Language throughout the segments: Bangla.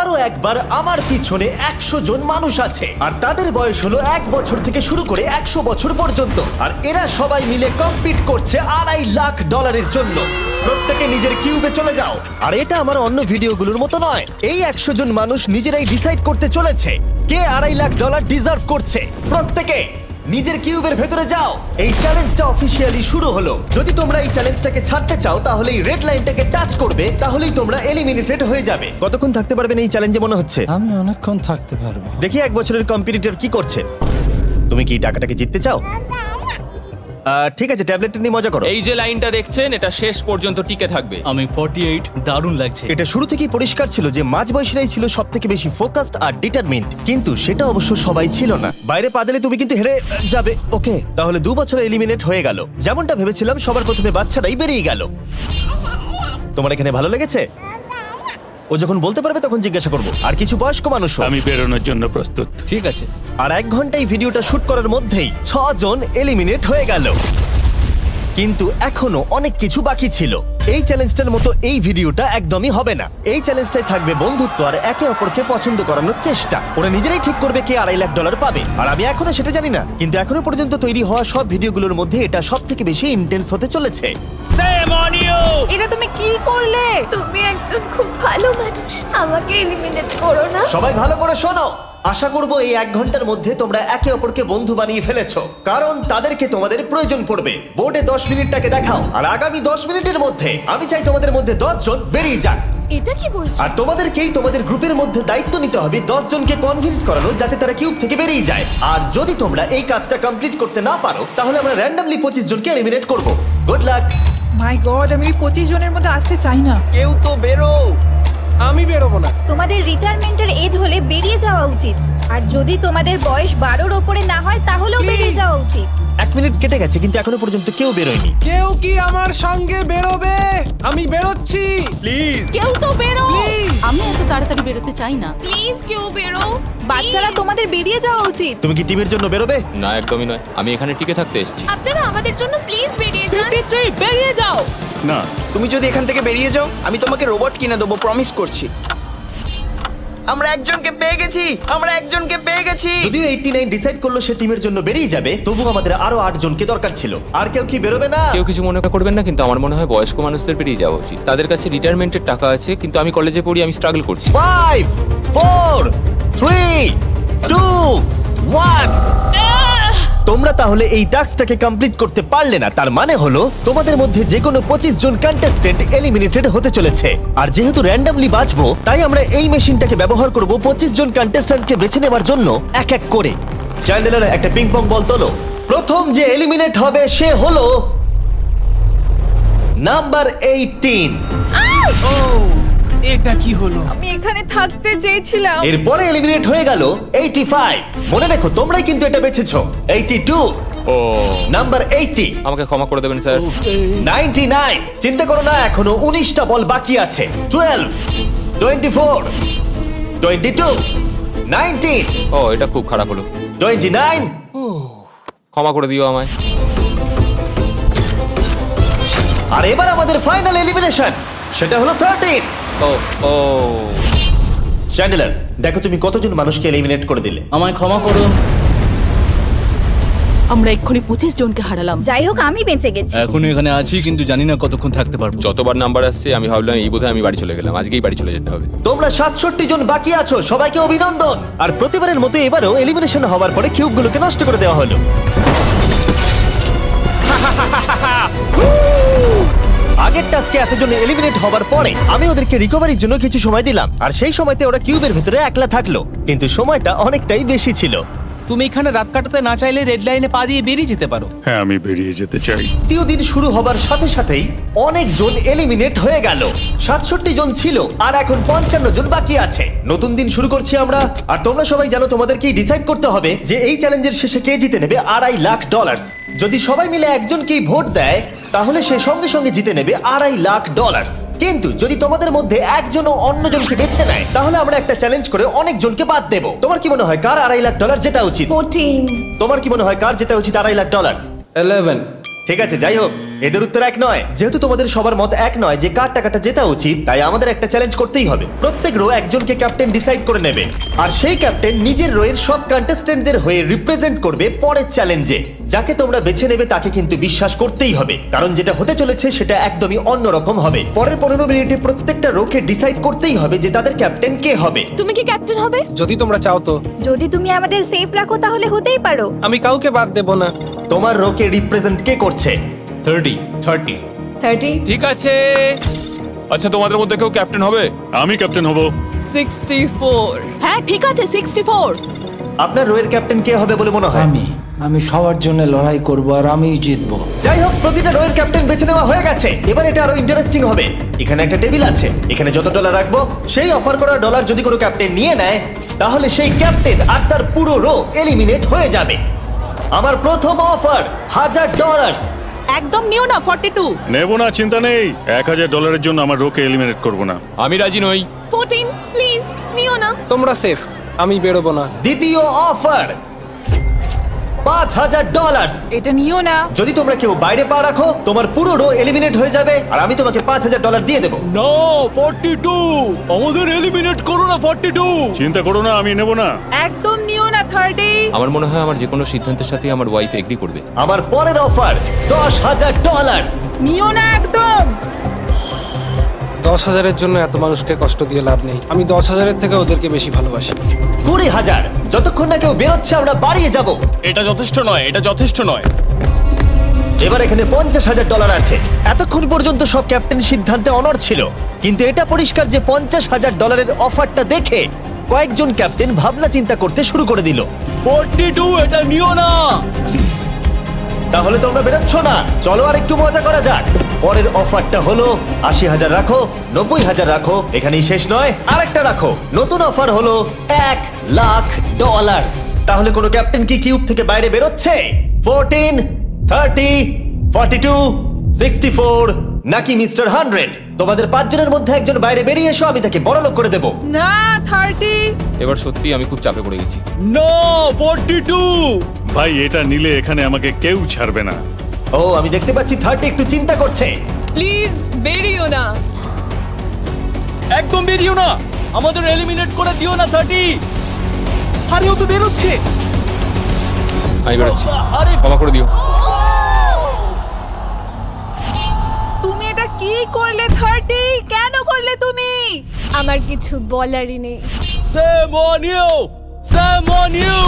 আবারও একবার আমার পিছনে 100 জন মানুষ আছে আর তাদের বয়স হলো 1 বছর থেকে শুরু করে 100 বছর পর্যন্ত। আর এরা সবাই মিলে কম্পিট করছে $2.5 লাখ জন্য। প্রত্যেকে নিজের কিউবে চলে যাও। আর এটা আমার অন্য ভিডিওগুলোর মতো নয়, এই 100 জন মানুষ নিজেরাই ডিসাইড করতে চলেছে কে $2.5 লাখ ডিজার্ভ করছে। প্রত্যেকে নিজের কিউবের ভেতরে যাও। এই চ্যালেঞ্জটা অফিসিয়ালি শুরু হলো। যদি তোমরা এই চ্যালেঞ্জটাকে ছাড়তে চাও তাহলে এই রেড লাইনটাকে টাচ করবে, তাহলেই তোমরা এলিমিনেটেড হয়ে যাবে। কতক্ষণ থাকতে পারবেন এই চ্যালেঞ্জে মনে হচ্ছে? আমি অনেকক্ষণ থাকতে পারবো। দেখি 1 বছরের কম্পিটিটর কি করছে। তুমি কি টাকাটাকে জিততে চাও? ঠিক আছে, ট্যাবলেটটা নিয়ে মজা করো। এই যে লাইনটা দেখছেন এটা শেষ পর্যন্ত টিকে থাকবে। আমি 48, দারুণ লাগছে। এটা শুরু থেকেই পরিষ্কার ছিল যে মাঝবয়সীরাই ছিল সবথেকে বেশি ফোকাসড আর ডিটারমিন্ড, কিন্তু সেটা অবশ্য সবাই ছিল না। বাইরে পা দিলে তুমি কিন্তু হেরে যাবে। ওকে, তাহলে 2 বছর এলিমিনেট হয়ে গেল। যেমনটা ভেবেছিলাম সবার প্রথমে বাচ্চারাই বেরিয়ে গেল। তোমার এখানে ভালো লেগেছে? ও যখন বলতে পারবে তখন জিজ্ঞাসা করবো। আর কিছু বয়স্ক মানুষ। আমি বেরোনোর জন্য প্রস্তুত। ঠিক আছে। আর 1 ঘন্টায় ভিডিওটা শুট করার মধ্যেই 6 জন এলিমিনেট হয়ে গেল। কিন্তু এখনো অনেক কিছু বাকি ছিল। এই চ্যালেঞ্জটার মতো এই ভিডিওটা একদমই হবে না। এই চ্যালেঞ্জটাই থাকবে বন্ধুত্ব আর একে অপরকে পছন্দ করানোর চেষ্টা। ওরা নিজেরাই ঠিক করবে কে $2.5 লাখ পাবে। আর আমি এখনো সেটা জানি না, কিন্তু এখনো পর্যন্ত তৈরি হওয়া সব ভিডিওগুলোর মধ্যে এটা সবথেকে বেশি ইন্টেন্স হতে চলেছে। এটা তুমি কি করলে? তুমি একজন খুব ভালো মানুষ, আমাকে এলিমিনেট করো না। সবাই ভালো করে শোনো। আশা করব এই 1 ঘন্টার মধ্যে তোমরা একে অপরকে বন্ধু বানিয়ে ফেলেছো, কারণ তাদেরকে তোমাদের প্রয়োজন পড়বে। বোর্ডে 10 মিনিটটাকে দেখাও, আর আগামী 10 মিনিটের মধ্যে আমি চাই তোমাদের মধ্যে 10 জন বেরিয়ে যাক। এটা কি বলছো? আর তোমাদেরকেই তোমাদের গ্রুপের মধ্যে দায়িত্ব নিতে হবে 10 জনকে কনভিন্স করানো যাতে তারা কিউব থেকে বেরিয়ে যায়। আর যদি তোমরা এই কাজটা কমপ্লিট করতে না পারো তাহলে আমরা র্যান্ডমলি 25 জনকে এলিমিনেট করব। Good luck. মাই গড, আমি 25 জনের মধ্যে আসতে চাই না। কেউ তো বেরো। আমি বেরোবো না। তোমাদের রিটায়ারমেন্টের এজ হলে বেরিয়ে যাওয়া উচিত। আর যদি তোমাদের বয়স 12-র ওপরে না হয় তাহলেও বেরিয়ে যাওয়া উচিত। 1 মিনিট কেটে গেছে কিন্তু এখনো পর্যন্ত কেউ বেরোয়নি। কেউ কি আমার সঙ্গে বেরোবে? আমি বেরোচ্ছি। প্লিজ। কেউ তো বেরো। আমি এত তাড়াতাড়ি বেরোতে চাই না। প্লিজ কেউ বেরো। বাচ্চারা, তোমাদের বেরিয়ে যাওয়া উচিত। তুমি কি টিমের জন্য বেরোবে? না, একদমই নয়। আমি এখানে টিকে থাকতে এসেছি। আপনারা আমাদের জন্য প্লিজ বেরিয়ে যান। 53, বেরিয়ে যাও। না, তুমি যদি এখান থেকে বেরিয়ে যাও আমি তোমাকে রোবট কিনে দেবো, প্রমিস করছি। আমরা একজনকে পেয়ে গেছি। যদিও 89 ডিসাইড করলো সে টিমের জন্য বেরিয়ে যাবে, তবু আমাদের আরো 8 জনকে দরকার ছিল। আর কেউ কি বেরোবে না? কেউ কিছু মনে করবেন না, কিন্তু আমার মনে হয় বয়স্ক মানুষদের বেরিয়ে যাওয়া উচিত। তাদের কাছে রিটায়ারমেন্টের টাকা আছে, কিন্তু আমি কলেজে পড়ি, আমি স্ট্রাগল করছি। 5 4 3 2 1। তোমরা তাহলে এই টাস্কটাকে কমপ্লিট করতে পারলে না, তার মানে হলো তোমাদের মধ্যে যে কোনো 25 জন কন্টেস্টেন্ট এলিমিনেটেড হতে চলেছে। আর যেহেতু র্যান্ডমলি বাঁচবো, তাই আমরা এই মেশিনটাকে ব্যবহার করব 25 জন কন্টেস্টেন্টকে বেছে নেওয়ার জন্য এক এক করে। চ্যান্ডেলার, একটা পিং পং বল তোলো। প্রথম যে এলিমিনেট হবে সে হলো নাম্বার 18। এটা কি হলো? আমি এখানে থাকতে চেয়েছিলাম। এরপরে এলিমিনেট হয়ে গেল 85। মনে রেখো তোমরাই কিন্তু এটা বেছেছো। 82, ও, নাম্বার 80, আমাকে ক্ষমা করে দেবেন স্যার। 99। চিন্তা করো না, এখনো 19টা বল বাকি আছে। 12, 24, 22, 19, ও, এটা খুব খারাপ হলো। 29। ক্ষমা করে দিও আমায়। আর এবার আমাদের ফাইনাল এলিমিনেশন, সেটা হলো 13। ও ও, চ্যান্ডেলার, দেখো তুমি কতজন মানুষকে এলিমিনেট করে দিলে। আমায় ক্ষমা করো। আমরা এক্ষুনি 25 জনকে হারালাম। যাই হোক, আমি বেঁচে গেছি। এখনো এখানে আছি, কিন্তু জানি না কতক্ষণ থাকতে পারবো। যতবার নাম্বার আসছে আমি ভাবলাম এই বোধহয় আমি বাড়ি চলে গেলাম, আজকেই বাড়ি চলে যেতে হবে। তোমরা 67 জন বাকি আছো, সবাইকে অভিনন্দন। আর প্রতিবারের মতো এবারও এলিমিনেশন হওয়ার পরে কিউবগুলোকে নষ্ট করে দেওয়া হলো। আগের টাস্কে এতজন এলিমিনেট হবার পরে আমি ওদেরকে রিকভারির জন্য কিছু সময় দিলাম, আর সেই সময়তে ওরা কিউবের ভিতরে একলা থাকলো, কিন্তু সময়টা অনেকটাই বেশি ছিল। তুমি এখানে রাত কাটাতে না চাইলে রেড লাইনে পা দিয়ে বেরিয়ে যেতে পারো। হ্যাঁ, আমি বেরিয়ে যেতে চাই। তৃতীয় দিন শুরু হবার সাথে সাথেই অনেক জন এলিমিনেট হয়ে গেল। 67 জন ছিল আর এখন 55 জন বাকি আছে। নতুন দিন শুরু করছি আমরা, আর তোমরা সবাই জানো তোমাদেরকেই ডিসাইড করতে হবে যে এই চ্যালেঞ্জের শেষে কে জিতে নেবে $2.5 লাখ। যদি সবাই মিলে একজনকেই ভোট দেয় তাহলে সে সঙ্গে সঙ্গে জিতে নেবে $2.5 লাখ। কিন্তু যদি তোমাদের মধ্যে একজনও অন্যজনকে বেছে নেয় তাহলে আমরা একটা চ্যালেঞ্জ করে অনেক জনকে বাদ দেব। তোমার কি মনে হয় কার $2.5 লাখ জেতা উচিত? 14। তোমার কি মনে হয় কার জেতা উচিত $2.5 লাখ? 11। ঠিক আছে, যাই হোক, এদের উত্তর এক নয়। যেহেতু তোমাদের সবার মত এক নয় যে কার টাকাটা জেতা উচিত, তাই আমাদের একটা চ্যালেঞ্জ করতেই হবে। প্রত্যেক রো একজনকে ক্যাপ্টেন ডিসাইড করে নেবে, আর সেই ক্যাপ্টেন নিজের রোয়ের সব কন্টেস্টেন্টদের হয়ে রিপ্রেজেন্ট করবে পরের চ্যালেঞ্জে। যাকে তোমরা বেছে নেবে তাকে কিন্তু বিশ্বাস করতেই হবে, কারণ যেটা হতে চলেছে সেটা একদমই অন্যরকম হবে। পরের 15 মিনিটে প্রত্যেকটা রোকে ডিসাইড করতেই হবে যে তাদের ক্যাপ্টেন কে হবে। তুমি কি ক্যাপ্টেন হবে? যদি তোমরা চাও তো। যদি তুমি আমাদের সেফ রাখো তাহলে হতেই পারো। আমি কাউকে বাদ দেব না। তোমার রোকে রিপ্রেজেন্ট কে করছে? 30 ঠিক আছে। আচ্ছা, তোমাদের মধ্যে কেউ ক্যাপ্টেন হবে? আমি ক্যাপ্টেন হব। 64 হ্যাঁ ঠিক আছে 64। আপনার রোয়ের ক্যাপ্টেন কে হবে বলে মনে হয়? আমি সবার জন্য লড়াই করব আর আমিই জিতবো। যাই হোক, প্রতিটা রোয়ের ক্যাপ্টেন বেছে নেওয়া হয়ে গেছে। এবার এটা আরো ইন্টারেস্টিং হবে। এখানে একটা টেবিল আছে, এখানে যত ডলার রাখবো সেই অফার করা ডলার যদি কোনো ক্যাপ্টেন নিয়ে নেয়, তাহলে সেই ক্যাপ্টেন আর তার পুরো রো এলিমিনেট হয়ে যাবে। আমার প্রথম অফার $1000। একদম নিও না 42। নেব না, চিন্তা নেই। $1000 জন্য আমার রোকে এলিমিনেট করব না। আমি রাজি নই। 14 প্লিজ নিও না। তোমরা সেফ, আমি বেরোবো না। দ্বিতীয় অফার $5000। এটা নিও না। যদি তোমরা কেউ বাইরে পা রাখো, তোমার পুরো রো এলিমিনেট হয়ে যাবে, আর আমি তোমাকে $5000 দিয়ে দেবো। নো 42, আমাদের এলিমিনেট করো না 42। চিন্তা করো না, আমি নেব না। একদম নিও না 30। আমার মনে হয় আমার যে কোনো সিদ্ধান্তের সাথে আমার ওয়াইফ এগ্রি করবে। আমার পরের অফার $10000। নিও না একদম। 10,000-এর জন্য এত মানুষকে কষ্ট দিয়ে লাভ নেই। আমি 10,000-এর থেকে ওদেরকে বেশি ভালোবাসি। 20,000। যতক্ষণ না কেউ বেরোচ্ছে আমরা বাড়িয়ে যাব। এটা যথেষ্ট নয়, এটা যথেষ্ট নয়। এবার এখানে $50,000 আছে। এতক্ষণ পর্যন্ত সব ক্যাপ্টেন সিদ্ধান্তে অনড় ছিল, কিন্তু এটা পরিষ্কার যে $50,000-এর অফারটা দেখে কয়েকজন ক্যাপ্টেন ভাবনা চিন্তা করতে শুরু করে দিল। 42, এটা নিও না। তাহলে তোমরা বেরোচ্ছ না? চলো আর একটু মজা করা যাক। পরের অফারটা হলো 80,000 রাখো, 90,000 রাখো, এখানেই শেষ নয়, আরেকটা রাখো। নতুন অফার হলো $1,00,000। তাহলে কোনো ক্যাপ্টেন কি কিউব থেকে বাইরে বেরোচ্ছে? 14, 30, 42, 64 নাকি মিস্টার 100? তোমাদের 5 জনের মধ্যে একজন বাইরে বেরিয়ে এসো, আমি তাকে বড়লোক করে দেবো। না 30। এবার সত্যি আমি খুব চাপে পড়ে গেছি। নো 42। ভাই, এটা নিলে এখানে আমাকে কেউ ছাড়বে না। ও, আমি দেখতে পাচ্ছি 30 একটু চিন্তা করছে। প্লিজ বেরিও না। একদম বেরিও না, আমাদের এলিমিনেট করে দিও না 30। আরে ও তো বেরোচ্ছে। আমি বেরোচ্ছি, আরে ক্ষমা করে দিও। তুমি এটা কি করলে 30? কেন করলে তুমি? আমার কিছু বলারই নেই। Same on you, same on you.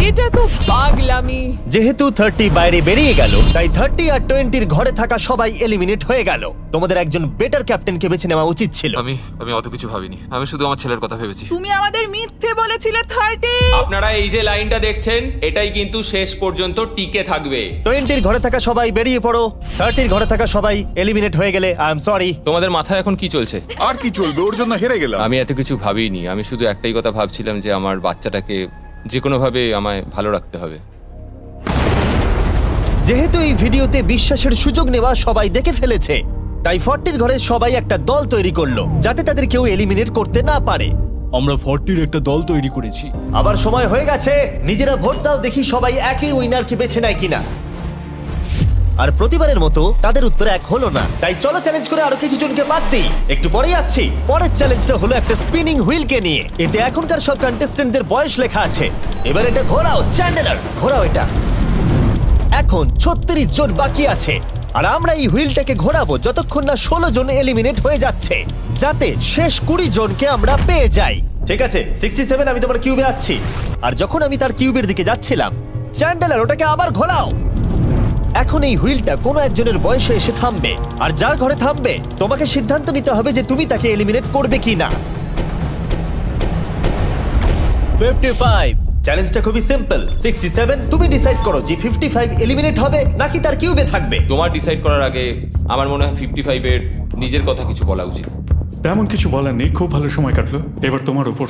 এটা তো পাগলামি। যেহেতু 30 বাইরে বেরিয়ে গেল, তাই 30 আর 20-র ঘরে থাকা সবাই এলিমিনেট হয়ে গেল। তোমাদের একজন বেটার ক্যাপ্টেনকে বেছে নেওয়া উচিত ছিল। আমি অত কিছু ভাবিনি, আমি শুধু আমার ছেলের কথা ভেবেছি। তুমি আমাদের মিথ্যে বলেছিলে 30। আপনারা এই যে লাইনটা দেখছেন, এটাই কিন্তু শেষ পর্যন্ত টিকে থাকবে। 20-র ঘরে থাকা সবাই বেরিয়ে পড়ো। 30-র ঘরে থাকা সবাই এলিমিনেট হয়ে গেলে আই এম সরি। তোমাদের মাথায় এখন কি চলছে? আর কি চলবে, ওর জন্য হেরে গেলাম। আমি এত কিছু ভাবিনি, আমি শুধু একটাই কথা ভাবছিলাম যে আমার বাচ্চাটাকে যে কোনোভাবে আমায় ভালো রাখতে হবে। যেহেতু এই ভিডিওতে বিশ্বাসের সুযোগ নেওয়া সবাই দেখে ফেলেছে, তাই 40-র ঘরের সবাই একটা দল তৈরি করলো যাতে তাদের কেউ এলিমিনেট করতে না পারে। আমরা 40-র একটা দল তৈরি করেছি। আবার সময় হয়ে গেছে, নিজেরা ভোট দাও, দেখি সবাই একই উইনারকে বেছে নেয় কিনা। আর প্রতিবারের মতো তাদের উত্তর এক হলো না, তাই চলো চ্যালেঞ্জ করে আরো কিছু জনকে বাদ দিই। একটু পরেই আসছি। পরের চ্যালেঞ্জটা হলো একটা স্পিনিং হুইলকে নিয়ে। এতে এখনকার সব কন্টেস্টেন্টদের বয়স লেখা আছে। এবার এটা ঘোরাও, চ্যান্ডেলার ঘোরাও এটা। এখন 36 জন বাকি আছে, আর আমরা এই হুইলটাকে ঘোরাবো যতক্ষণ না 16 জন এলিমিনেট হয়ে যাচ্ছে, যাতে শেষ 20 জনকে আমরা পেয়ে যাই। ঠিক আছে 67, আমি তোমার কিউবে আসছি। আর যখন আমি তার কিউবের দিকে যাচ্ছিলাম, চ্যান্ডেলার ওটাকে আবার ঘোরাও। এখন এই হুইলটা কোনো একজনের বয়সে এসে থামবে, আর যার ঘরে থামবে তোমাকে সিদ্ধান্ত নিতে হবে যে তুমি তাকে এলিমিনেট করবে কি না। 55। চ্যালেঞ্জটা খুবই সিম্পল। 67, তুমি ডিসাইড করো যে 55 এলিমিনেট হবে নাকি তার কিউবে থাকবে। তোমার ডিসাইড করার আগে আমার মনে হয় 55-এর নিজের কথা কিছু বলা উচিত। তেমন কিছু বলার নেই, খুব ভালো সময় কাটলো। এবার তোমার উপর।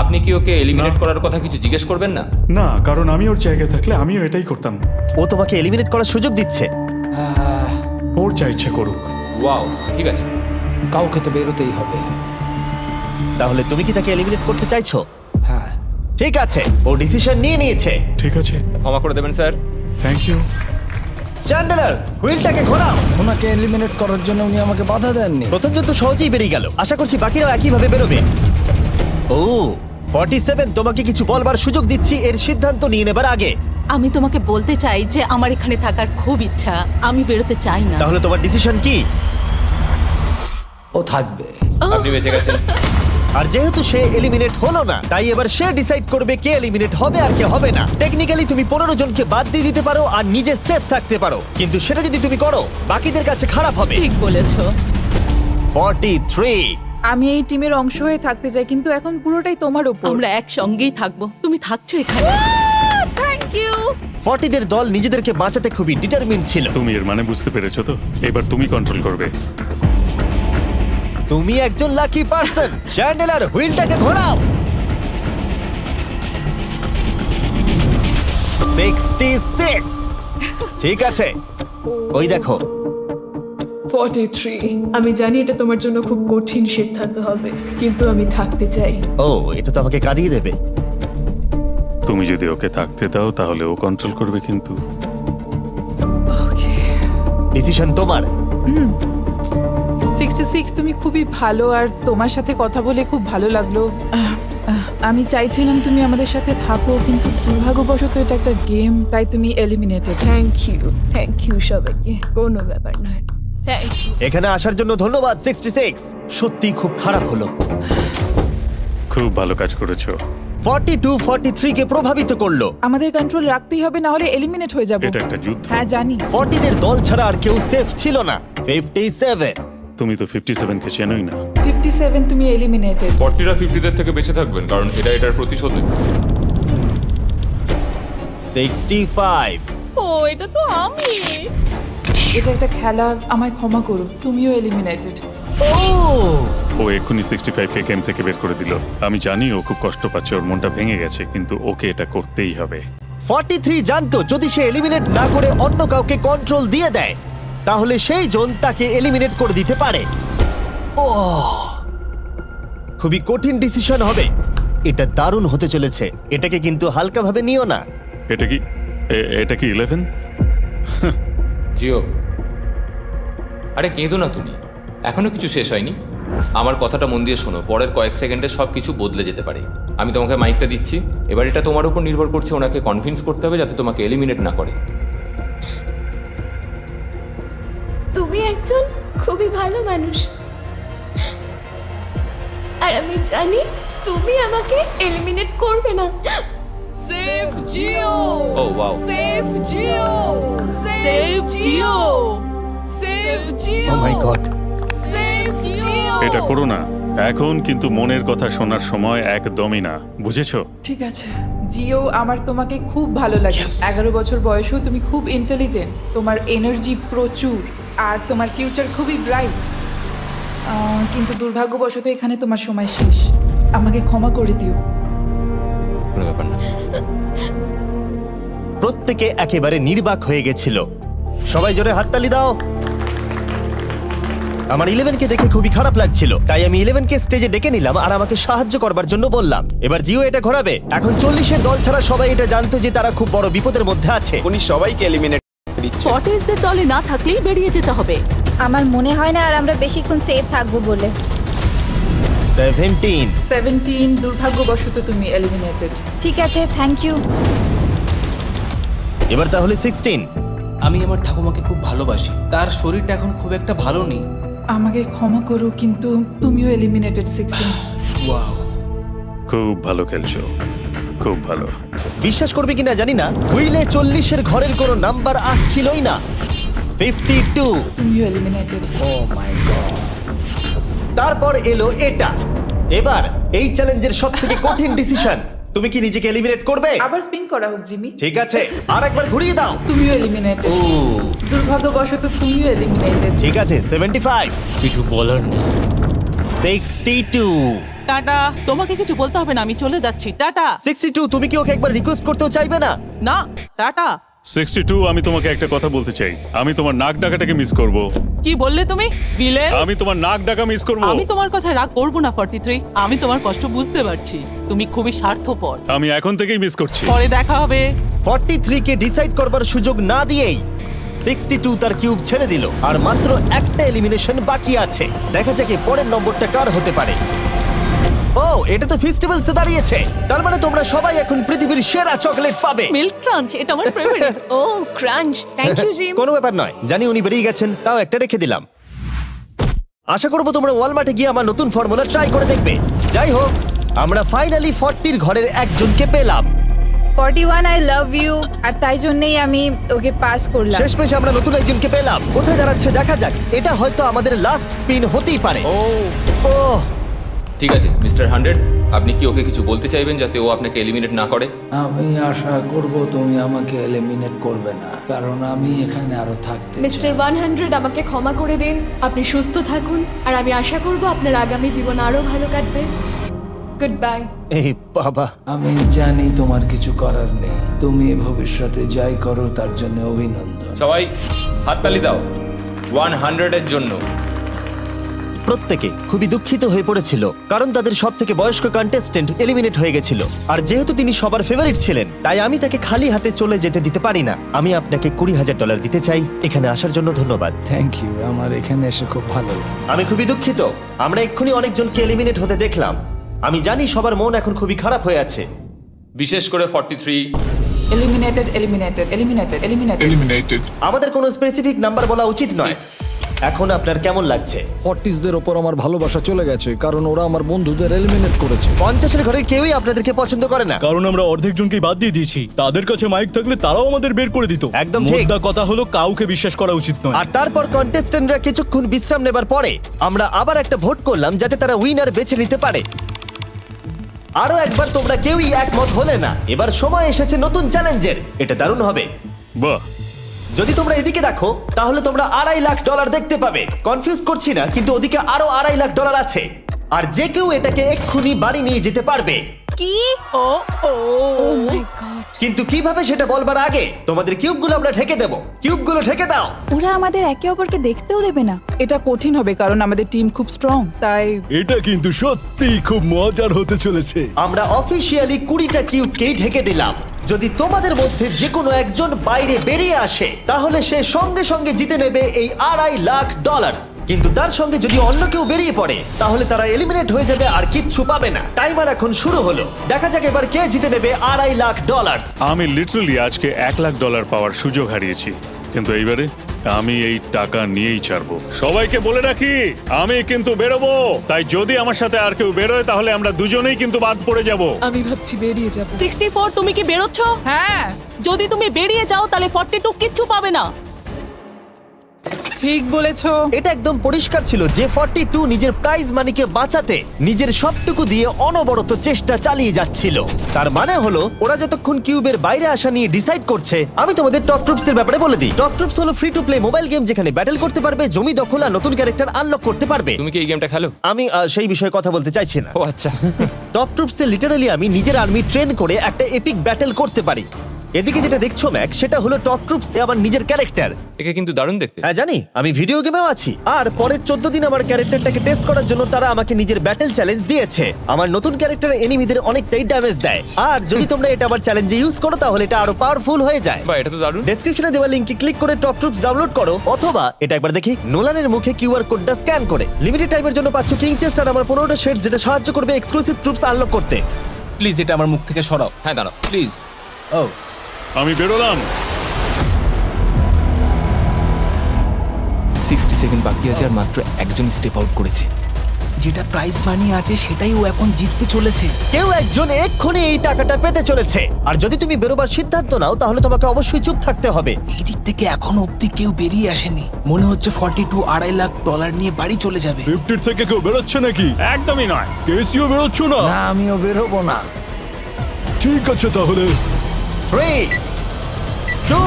আপনি কি ওকে এলিমিনেট করার কথা কিছু জিজ্ঞেস করবেন না? না, কারণ আমি ওর জায়গায় থাকলে আমিও এটাই করতাম। ও তোমাকে এলিমিনেট করার সুযোগ দিচ্ছে। ওর যা ইচ্ছে করুক। ওয়াও, ঠিক আছে। কাউকে তো বেরোতেই হবে। তাহলে তুমি কি তাকে এলিমিনেট করতে চাইছো? হ্যাঁ। ঠিক আছে, ও ডিসিশন নিয়ে নিয়েছে। ঠিক আছে, ক্ষমা করে দেবেন স্যার। Thank you. চ্যান্ডেলার হুইলটাকে ঘোরাও। ওনাকে এলিমিনেট করার জন্য উনি আমাকে বাধা দেননি। প্রথম জন তো সহজেই বেরিয়ে গেল, আশা করছি বাকিরাও একইভাবে বেরোবে। ও 47, তোমাকে কিছু বলবার সুযোগ দিচ্ছি এর সিদ্ধান্ত নিয়ে নেবার আগে। আমি তোমাকে বলতে চাই যে আমার এখানে থাকার খুব ইচ্ছা, আমি বেরোতে চাই না। তাহলে তোমার ডিসিশন কি? ও থাকবে। আপনি বেঁচে গেছেন। আর যেহেতু সে এলিমিনেট হলো না, তাই এবার সে ডিসাইড করবে কে এলিমিনেট হবে আর কে হবে না। টেকনিক্যালি তুমি 15 জনকে বাদ দিয়ে দিতে পারো আর নিজে সেফ থাকতে পারো, কিন্তু সেটা যদি তুমি করো বাকিদের কাছে খারাপ হবে। ঠিক বলেছো। 43। আমি এই টিমের অংশ হয়ে থাকতে চাই, কিন্তু এখন পুরোটাই তোমার উপর। আমরা একসঙ্গেই থাকবো, তুমি থাকছো এখানে। Thank you. 40 দের দল নিজেদেরকে বাঁচাতে খুবই ডিটারমিন্ড ছিল। তুমি এর মানে বুঝতে পেরেছো তো? এবার তুমি কন্ট্রোল করবে। তুমি একজন লাকি পারসন। চ্যান্ডেলার হুইলটাকে ঘোরাও। 66। ঠিক আছে, ওই দেখো। 43। আমি জানি এটা তোমার জন্য খুব কঠিন সিদ্ধান্ত হবে, কিন্তু আমি থাকতে চাই। ও, এটা তো আমাকে কাঁদিয়ে দেবে। তুমি যদি ওকে থাকতে দাও তাহলে ও কন্ট্রোল করবে, কিন্তু ডিসিশন তোমার। 66, তুমি খুবই ভালো আর তোমার সাথে কথা বলে খুব ভালো লাগলো। আমি চাইছিলাম তুমি আমাদের সাথে থাকো, কিন্তু দুর্ভাগ্যবশত এটা একটা গেম, তাই তুমি এলিমিনেটেড। থ্যাংক ইউ সবাইকে, কোনো ব্যাপার নয়। Thank you. এখানে আসার জন্য ধন্যবাদ 66। সত্যি খুব খারাপ হলো। খুব ভালো কাজ করেছো। 42 43 কে প্রভাবিত করলো। আমাদের কন্ট্রোল রাখতেই হবে, না হলে এলিমিনেট হয়ে যাব। এটা একটা যুদ্ধ। হ্যাঁ জানি। 40 দের দল ছাড়া আর কেউ সেফ ছিল না। 57। তুমি তো 57 কে চেনোই না। 57, তুমি এলিমিনেটেড। 40রা 50দের থেকে বেঁচে থাকবেন, কারণ এটার প্রতিশোধ নেবে। 65। ও, এটা তো আমি। এটা একটা খেলা, আমায় ক্ষমা করো, তুমিও এলিমিনেটেড। ও এক্ষুনি 65 কে গেম থেকে বের করে দিল। আমি জানি ও খুব কষ্ট পাচ্ছে, ওর মনটা ভেঙে গেছে, কিন্তু ওকে এটা করতেই হবে। 43 জানতো যদি সে এলিমিনেট না করে অন্য কাউকে কন্ট্রোল দিয়ে দেয়, তাহলে সেই জন তাকে এলিমিনেট করে দিতে পারে। খুবই কঠিন ডিসিশন হবে। এটা দারুণ হতে চলেছে। এটাকে কিন্তু হালকাভাবে নিও না। এটা কি 11? জিও, আরে কেঁদো না তুমি, এখনো কিছু শেষ হয়নি। আমার কথাটা মন দিয়ে শোনো, পরের কয়েক সেকেন্ডে সব কিছু বদলে যেতে পারে। আমি তোমাকে মাইকটা দিচ্ছি, এবার এটা তোমার উপর নির্ভর করছে। ওনাকে কনভিন্স করতে হবে যাতে তোমাকে এলিমিনেট না করে। তুমি একজন খুবই ভালো মানুষ, আর আমি জানি তুমি আমাকে এলিমিনেট করবে না। সেভ জিও। Oh wow. সেভ জিও। সেভ জিও। সেভ জিও। Oh my god. সেভ জিও। এটা করো না এখন, কিন্তু মনের কথা শোনার সময় একদমই না, বুঝেছো? ঠিক আছে জিও, আমার তোমাকে খুব ভালো লাগে। 11 বছর বয়সেও তুমি খুব ইন্টেলিজেন্ট, তোমার এনার্জি প্রচুর, আর তোমার ফিউচার খুবই ব্রাইট। কিন্তু দুর্ভাগ্যবশত এখানে তোমার সময় শেষ। আমাকে ক্ষমা করে দিও। কোনো ব্যাপার না। প্রত্যেকে একেবারে নির্বাক হয়ে গেছিল। সবাই জোরে হাততালি দাও। আমার 11 কে দেখে খুবই খারাপ লাগছিল, তাই আমি 11 কে স্টেজে ডেকে নিলাম আর আমাকে সাহায্য করবার জন্য বললাম। এবার জিও এটা ঘোরাবে। এখন 40 এর দল ছাড়া সবাই এটা জানতো যে তারা খুব বড় বিপদের মধ্যে আছে। উনি সবাইকে এলিমিনেট দিচ্ছে। 40দের দলে না থাকলেই বেরিয়ে যেতে হবে। আমার মনে হয় না আর আমরা বেশিক্ষণ সেফ থাকবো বলে। 17। দুর্ভাগ্যবশত তুমি এলিমিনেটেড। ঠিক আছে, থ্যাংক ইউ। এবার তাহলে 16। আমি আমার ঠাকুমাকে খুব ভালোবাসি, তার শরীরটা এখন খুব একটা ভালো নেই। আমাকে ক্ষমা করো, কিন্তু তুমিও এলিমিনেটেড 16। ওয়াও, খুব ভালো খেলছো, খুব ভালো। বিশ্বাস করবে কিনা জানি না, হুইলে 40 এর ঘরের কোনো নাম্বার আসছিলই না। 52। তুমিও এলিমিনেটেড। O my god. তারপর এলো এটা। এবার এই চ্যালেঞ্জের সবথেকে কঠিন ডিসিশন। তুমি কি নিজেকে এলিমিনেট করবে? আবার স্পিন করা হোক জিমি। ঠিক আছে, আর একবার ঘুরিয়ে দাও। তুমিও এলিমিনেটেড। দুর্ভাগ্যবশত তুমিও এলিমিনেটেড। ঠিক আছে, 75। কিছু বলার নেই। 62। টাটা, তোমাকে কিছু বলতে হবে না, আমি চলে যাচ্ছি। টাটা। 62, তুমি কি ওকে একবার রিকোয়েস্ট করতেও চাইবে না? না, টাটা। 62, আমি তোমাকে একটা কথা বলতে চাই। আমি তোমার নাক ডাকাটাকে মিস করব। কি বললে তুমি? ভিলেন? আমি তোমার নাক ডাকা মিস করব। আমি তোমার কথা রাগ করব না 43। আমি তোমার কষ্ট বুঝতে পারছি, তুমি খুবই স্বার্থপর। আমি এখন থেকেই মিস করছি। পরে দেখা হবে। 43 কে ডিসাইড করবার সুযোগ না দিয়েই 62 তার কিউব ছেড়ে দিল আর মাত্র একটা এলিমিনেশন বাকি আছে। দেখা যাক এর পরের নম্বরটা কার হতে পারে। ও, এটা তো ফেস্টিভ্যালসে দাঁড়িয়েছে। তার মানে তোমরা সবাই এখন পৃথিবীর সেরা চকলেট পাবে। মিল্ক ক্রাঞ্চ, এটা আমার ফেভারিট। ও ক্রাঞ্চ, থ্যাংক ইউ জিম। কোনো ব্যাপার নয়, জানি উনি বেরিয়ে গেছেন, তাও একটা রেখে দিলাম। আশা করবো তোমরা ওয়ালমার্টে গিয়ে আমার নতুন ফর্মুলা ট্রাই করে দেখবে। যাই হোক, আমরা ফাইনালি 40 ঘরের একজনকে পেলাম। 41 আই লাভ ইউ, আর তাই জন্যই আমি ওকে পাস করলাম। শেষমেশ আমরা নতুন একজনকে পেলাম। কোথায় দাঁড়াচ্ছে দেখা যাক। এটা হয়তো আমাদের লাস্ট স্পিন হতেই পারে। ও ঠিক আছে মিস্টার 100, আপনি কি ওকে কিছু বলতে চাইবেন যাতে ও আপনাকে এলিমিনেট না করে? আমি আশা করব তুমি আমাকে এলিমিনেট করবে না, কারণ আমি এখানে আরো থাকতে মিস্টার 100 আমাকে ক্ষমা করে দিন। আপনি সুস্থ থাকুন আর আমি আশা করব আপনার আগামী জীবন আরো ভালো কাটবে। Good bye. এই বাবা, আমি জানি তোমার কিছু করার নেই। তুমি ভবিষ্যতে যাই করো তার জন্য অভিনন্দন। সবাই হাততালি দাও 100 এর জন্য। প্রত্যেকে খুবই দুঃখিত হয়ে পড়েছিল কারণ তাদের সবথেকে বয়স্ক কন্টেস্টেন্ট এলিমিনেট হয়ে গেছিল। আর যেহেতু তিনি সবার ফেভারিট ছিলেন, তাই আমি তাকে খালি হাতে চলে যেতে দিতে পারি না। আমি আপনাকে $20,000 দিতে চাই। এখানে আসার জন্য ধন্যবাদ। থ্যাংক ইউ, আমার এখানে এসে খুব ভালো লাগে। আমি খুবই দুঃখিত, আমরা এক্ষুনি অনেকজনকে এলিমিনেট হতে দেখলাম। আমি জানি সবার মন এখন খুবই খারাপ হয়ে আছে, বিশেষ করে 43। Eliminated, eliminated, eliminated, eliminated. আমাদের কোনো স্পেসিফিক নাম্বার বলা উচিত নয়। এখন আপনার কেমন লাগছে? 40দের ওপর আমার ভালোবাসা চলে গেছে, কারণ ওরা আমার বন্ধুদের এলিমিনেট করেছে। 50-এর ঘরের কেউই আপনাদেরকে পছন্দ করে না, কারণ আমরা অর্ধেক জনকেই বাদ দিয়ে দিয়েছি। তাদের কাছে মাইক থাকলে তারাও আমাদের বের করে দিত। একদম ঠিক। মোদ্দা কথা হলো কাউকে বিশ্বাস করা উচিত নয়। আর তারপর কন্টেস্ট্যান্টরা কিছুক্ষণ বিশ্রাম নেবার পরে আমরা আবার একটা ভোট করলাম যাতে তারা উইনার বেছে নিতে পারে। আরো একবার তোমরা কেউই একমত হলে না। এবার সময় এসেছে নতুন চ্যালেঞ্জের। এটা দারুণ হবে। বাহ, যদি তোমরা এদিকে দেখো তাহলে তোমরা $2.5 লাখ দেখতে পাবে। কনফিউজ করছি না, কিন্তু ওদিকে আরো $2.5 লাখ আছে। আর যে কেউ এটাকে এক্ষুনি বাড়ি নিয়ে যেতে পারবে। কি? ও ও মাই গড। কিন্তু কিভাবে সেটা বলবার আগে তোমাদের কিউবগুলো আমরা ঢেকে দেব। কিউবগুলো ঢেকে দাও। ওরা আমাদের একে অপরকে দেখতেও দেবে না। এটা কঠিন হবে কারণ আমাদের টিম খুব স্ট্রং, তাই এটা কিন্তু সত্যি খুব মজার হতে চলেছে। আমরা অফিসিয়ালি 20টা কিউবকেই ঢেকে দিলাম। যদি তোমাদের মধ্যে যে কোনো একজন বাইরে বেরিয়ে আসে তাহলে সে সঙ্গে সঙ্গে জিতে নেবে এই $2.5 লাখ। কিন্তু তার সঙ্গে যদি অন্য কেউ বেরিয়ে পড়ে তাহলে তারা এলিমিনেট হয়ে যাবে আর কিচ্ছু পাবে না। টাইমার এখন শুরু হলো। দেখা যাক এবার কে জিতে নেবে $2.5 লাখ। আমি লিটারালি আজকে $1 লাখ পাওয়ার সুযোগ হারিয়েছি, কিন্তু এইবারে আমি এই টাকা নিয়েই ছাড়বো। সবাইকে বলে রাখি, আমি কিন্তু বেরোবো। তাই যদি আমার সাথে আর কেউ বেরোয় তাহলে আমরা দুজনেই কিন্তু বাদ পড়ে যাব। আমি ভাবছি বেরিয়ে যাব। 64, তুমি কি বেরোচ্ছ? হ্যাঁ, যদি তুমি বেরিয়ে যাও তাহলে 42 কিচ্ছু পাবে না। ঠিক বলেছো। এটা একদম পরিষ্কার ছিল যে 42 নিজের প্রাইজ মানিকে বাঁচাতে নিজের সবটুকু দিয়ে অনবরত চেষ্টা চালিয়ে যাচ্ছিল। তার মানে হলো ওরা যতক্ষণ কিউবের বাইরে আসা নিয়ে ডিসাইড করছে। আমি তোমাদের টপ ট্রুপস এর ব্যাপারে বলে দিই। টপ ট্রুপস হলো free to play mobile game যেখানে ব্যাটল করতে পারবে, জমি দখল আর নতুন ক্যারেক্টার আনলক করতে পারবে। তুমি কি এই গেমটা খেলো? আমি সেই বিষয়ে কথা বলতে চাইছি না। ও আচ্ছা। টপ ট্রুপস এ লিটারালি আমি নিজের আর্মি ট্রেন করে একটা এপিক ব্যাটল করতে পারি। এদিকে যেটা দেখছো ম্যাক, সেটা হলো টপ ট্রুপস এ আমার নিজের ক্যারেক্টার। একে কিন্তু দারুণ দেখতে। হ্যাঁ জানি, আমি ভিডিও গেমেও আছি। আর পরের 14 দিন আমার ক্যারেক্টারটাকে টেস্ট করার জন্য তারা আমাকে নিজের ব্যাটল চ্যালেঞ্জ দিয়েছে। আমার নতুন ক্যারেক্টার এনিমিদের অনেকটাই ড্যামেজ দেয়। আর যদি তোমরা এটা আবার চ্যালেঞ্জে ইউজ করো তাহলে এটা আরো পাওয়ারফুল হয়ে যায়। বাহ, এটা তো দারুণ। ডেসক্রিপশনে দেওয়া লিংকে ক্লিক করে টপ ট্রুপস ডাউনলোড করো, অথবা এটা একবার দেখি নোলানের মুখে কিউআর কোডটা স্ক্যান করে। লিমিটেড টাইমের জন্য পাচ্ছ কিং চেস্ট আর আমার 15টা শেডস, যেটা সাহায্য করবে এক্সক্লুসিভ ট্রুপস আনলক করতে। প্লিজ এটা আমার মুখ থেকে সরাও। হ্যাঁ দাঁড়াও প্লিজ। ও আমি বেরোলাম। 60 সেকেন্ড বাকি আছে আর মাত্র একজন স্টেপ আউট করেছে। যেটা প্রাইজ মানি আছে সেটাই ও এখন জিততে চলেছে। কেউ একজন এক্ষুনি এই টাকাটা পেতে চলেছে। আর যদি তুমি বেরোবার সিদ্ধান্ত নাও তাহলে তোমাকে অবশ্যই চুপ থাকতে হবে। এই দিক থেকে এখনো অব্দি কেউ বেরিয়ে আসেনি। মনে হচ্ছে 42 $2.5 লাখ নিয়ে বাড়ি চলে যাবে। 50 থেকে কেউ বেরোচ্ছে নাকি? একদমই নয়। কেসিও বেরোচ্ছ না? না, আমিও বেরোবো না। ঠিক আছে তাহলে। 3, 2,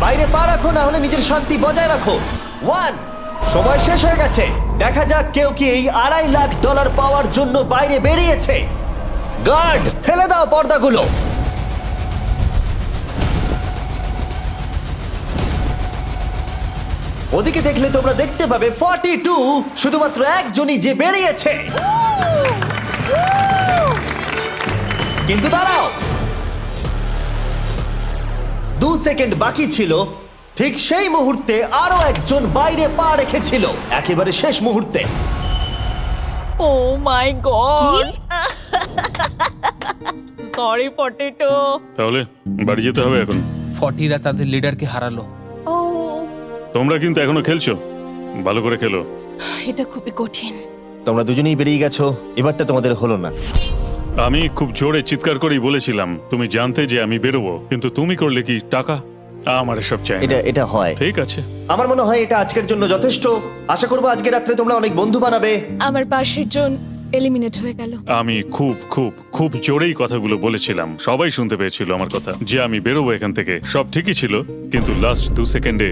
বাইরে পা রাখো, না হলে নিজের শান্তি বজায় রাখো। 1, সময় শেষ হয়ে গেছে। দেখা যাক কেউ কি এই $2.5 লাখ পাওয়ার জন্য বাইরে বেরিয়েছে। গার্ড, ফেলে দাও পর্দাগুলো। ওদিকে দেখলে তোমরা দেখতে পাবে 42 শুধুমাত্র একজনই যে বেরিয়েছে। কিন্তু দাঁড়াও, 2 সেকেন্ড বাকি ছিল, ঠিক সেই মুহূর্তে আরো একজন বাইরে পা রেখেছিল, একেবারে শেষ মুহূর্তে। ও মাই গড, সরি পটেটো। তাহলে বাড়ি যেতে হবে এখন। 40রা তাদের লিডারকে হারালো। ও, তোমরা কিন্তু এখনো খেলছো, ভালো করে খেলো। এটা খুবই কঠিন। তোমরা দুজনেই বেরিয়ে গেছো, এবারটা তোমাদের হলো না। আমি খুব জোরে চিৎকার করেই বলেছিলাম তুমি জানতে যে আমি বেরোবো, কিন্তু তুমি করলে কি টাকা? আমার সব চাই না। এটা হয়। ঠিক আছে, আমার মনে হয় এটা আজকের জন্য যথেষ্ট। আশা করবো আজকে রাত্রে তোমরা অনেক বন্ধু বানাবে। আমার পাশের জন এলিমিনেট হয়ে গেল। আমি খুব খুব খুব জোরেই কথাগুলো বলেছিলাম, সবাই শুনতে পেয়েছিল আমার কথা, যে আমি বেরোবো এখান থেকে। সব ঠিকই ছিল, কিন্তু লাস্ট 2 সেকেন্ডে।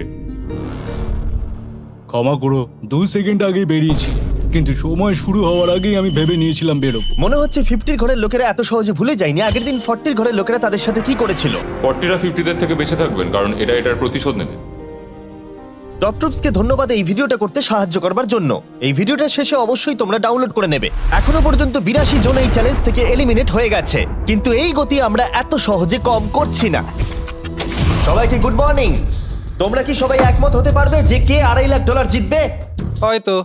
ক্ষমা করো, 2 সেকেন্ড আগেই বেরিয়েছি, কিন্তু সময় শুরু হওয়ার আগেই আমি ভেবে নিয়েছিলাম বেরোবো। মনে হচ্ছে 50-র ঘরের লোকেরা এত সহজে ভুলে যায়নি আগের দিন 40-র ঘরের লোকেরা তাদের সাথে কি করেছিল। 40রা 50দের থেকে বেঁচে থাকবেন, কারণ এটার প্রতিশোধ নেবে। টপ ট্রুপসকে ধন্যবাদ এই ভিডিওটা করতে সাহায্য করবার জন্য। এই ভিডিওটা শেষে অবশ্যই তোমরা ডাউনলোড করে নেবে। এখনো পর্যন্ত 82 জন এই চ্যালেঞ্জ থেকে এলিমিনেট হয়ে গেছে, কিন্তু এই গতি আমরা এত সহজে কম করছি না। সবাইকে গুড মর্নিং। তোমরা কি সবাই একমত হতে পারবে যে কে $2.5 লাখ জিতবে? হয়তো।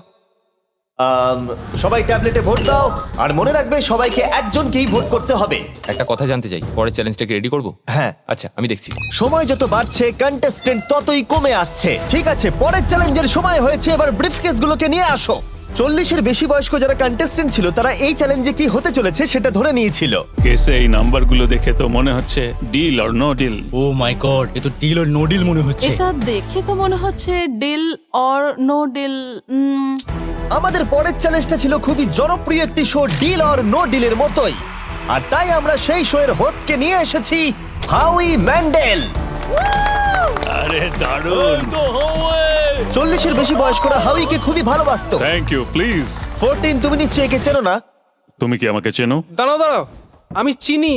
সবাই ট্যাবলেটে ভোট দাও, আর মনে রাখবে সবাইকে একজনকেই ভোট করতে হবে। একটা কথা জানতে চাই, পরের চ্যালেঞ্জটাকে রেডি করব? হ্যাঁ। আচ্ছা, আমি দেখছি। সময় যত বাড়ছে কন্টেস্টেন্ট ততই কমে আসছে। ঠিক আছে, পরের চ্যালেঞ্জের সময় হয়েছে, এবার ব্রিফকেসগুলোকে নিয়ে আসো। 40-এর বেশি বয়স্ক যারা কন্টেস্টেন্ট ছিল তারা এই চ্যালেঞ্জে কি হতে চলেছে সেটা ধরে নিয়েছিল। কেসে এই নাম্বারগুলো দেখে তো মনে হচ্ছে deal or no deal. Oh my god, এ তো ডিল অর নো ডিল মনে হচ্ছে। এটা দেখে তো মনে হচ্ছে ডিল অর নো ডিল। আমাদের পরের চ্যালেঞ্জটা ছিল খুবই জনপ্রিয় একটি শো, ডিল অর নো ডিলের মতোই, আর তাই আমরা সেই শো এর হোস্টকে নিয়ে এসেছি, হাউই ম্যান্ডেল। আরে দারুণ। 40-এর বেশি বয়স্করা হাউইকে খুবই ভালোবাসতো। Thank you. প্লিজ 14, তুমি নিশ্চয়ই একে চেনো না? তুমি কি আমাকে চেনো? দাঁড়াও, আমি চিনি।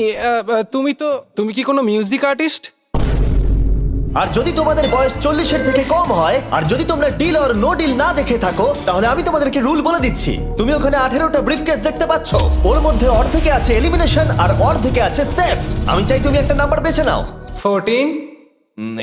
তুমি কি কোনো মিউজিক আর্টিস্ট? আর যদি তোমাদের বয়স 40-এর থেকে কম হয়, আর যদি তোমরা ডিল অর নো ডিল না দেখে থাকো, তাহলে আমি তোমাদেরকে রুল বলে দিচ্ছি। তুমি ওখানে 18টা ব্রিফকেস দেখতে পাচ্ছ, ওর মধ্যে অর্ধেকে আছে এলিমিনেশন আর অর্ধেকে আছে সেফ। আমি চাই তুমি একটা নাম্বার বেছে নাও। 14।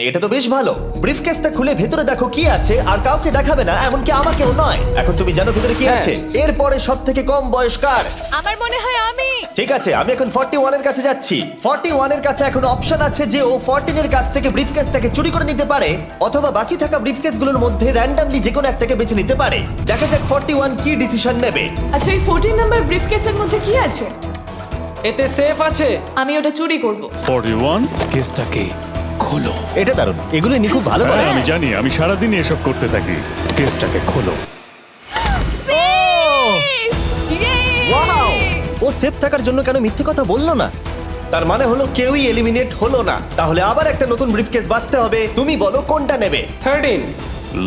এটা তো বেশ ভালো। ব্রিফকেসটা খুলে ভেতরে দেখো কি আছে, আর কাউকে দেখাবে না, এমনকি আমাকেও নয়। এখন তুমি জানো ভেতরে কি আছে। এরপরে সব থেকে কম বয়স কার? আমার মনে হয় আমি। ঠিক আছে, আমি এখন 41-এর কাছে যাচ্ছি। 41-এর কাছে এখন অপশন আছে যে ও 14-এর কাছ থেকে ব্রিফকেসটাকে চুরি করে নিতে পারে, অথবা বাকি থাকা ব্রিফকেসগুলোর মধ্যে র্যান্ডমলি যে কোনো একটাকে বেছে নিতে পারে। দেখা যাক 41 কি ডিসিশন নেবে। আচ্ছা, এই 14 নাম্বার ব্রিফকেসের মধ্যে কি আছে? এতে সেফ আছে। আমি ওটা চুরি করব। 41 কেসটাকে খোলো। এটা দারুণ, এগুলো নি খুব ভালো করে। আমি জানি, আমি সারাদিন এসব করতে থাকি। কেসটাকে খোলো। ওয়াও! ও সেফ থাকার জন্য কেন মিথ্যে কথা বললো না? তার মানে হলো কেউই এলিমিনেট হলো না। তাহলে আবার একটা নতুন ব্রিফকেস বাঁচতে হবে। তুমি বলো কোনটা নেবে? 13।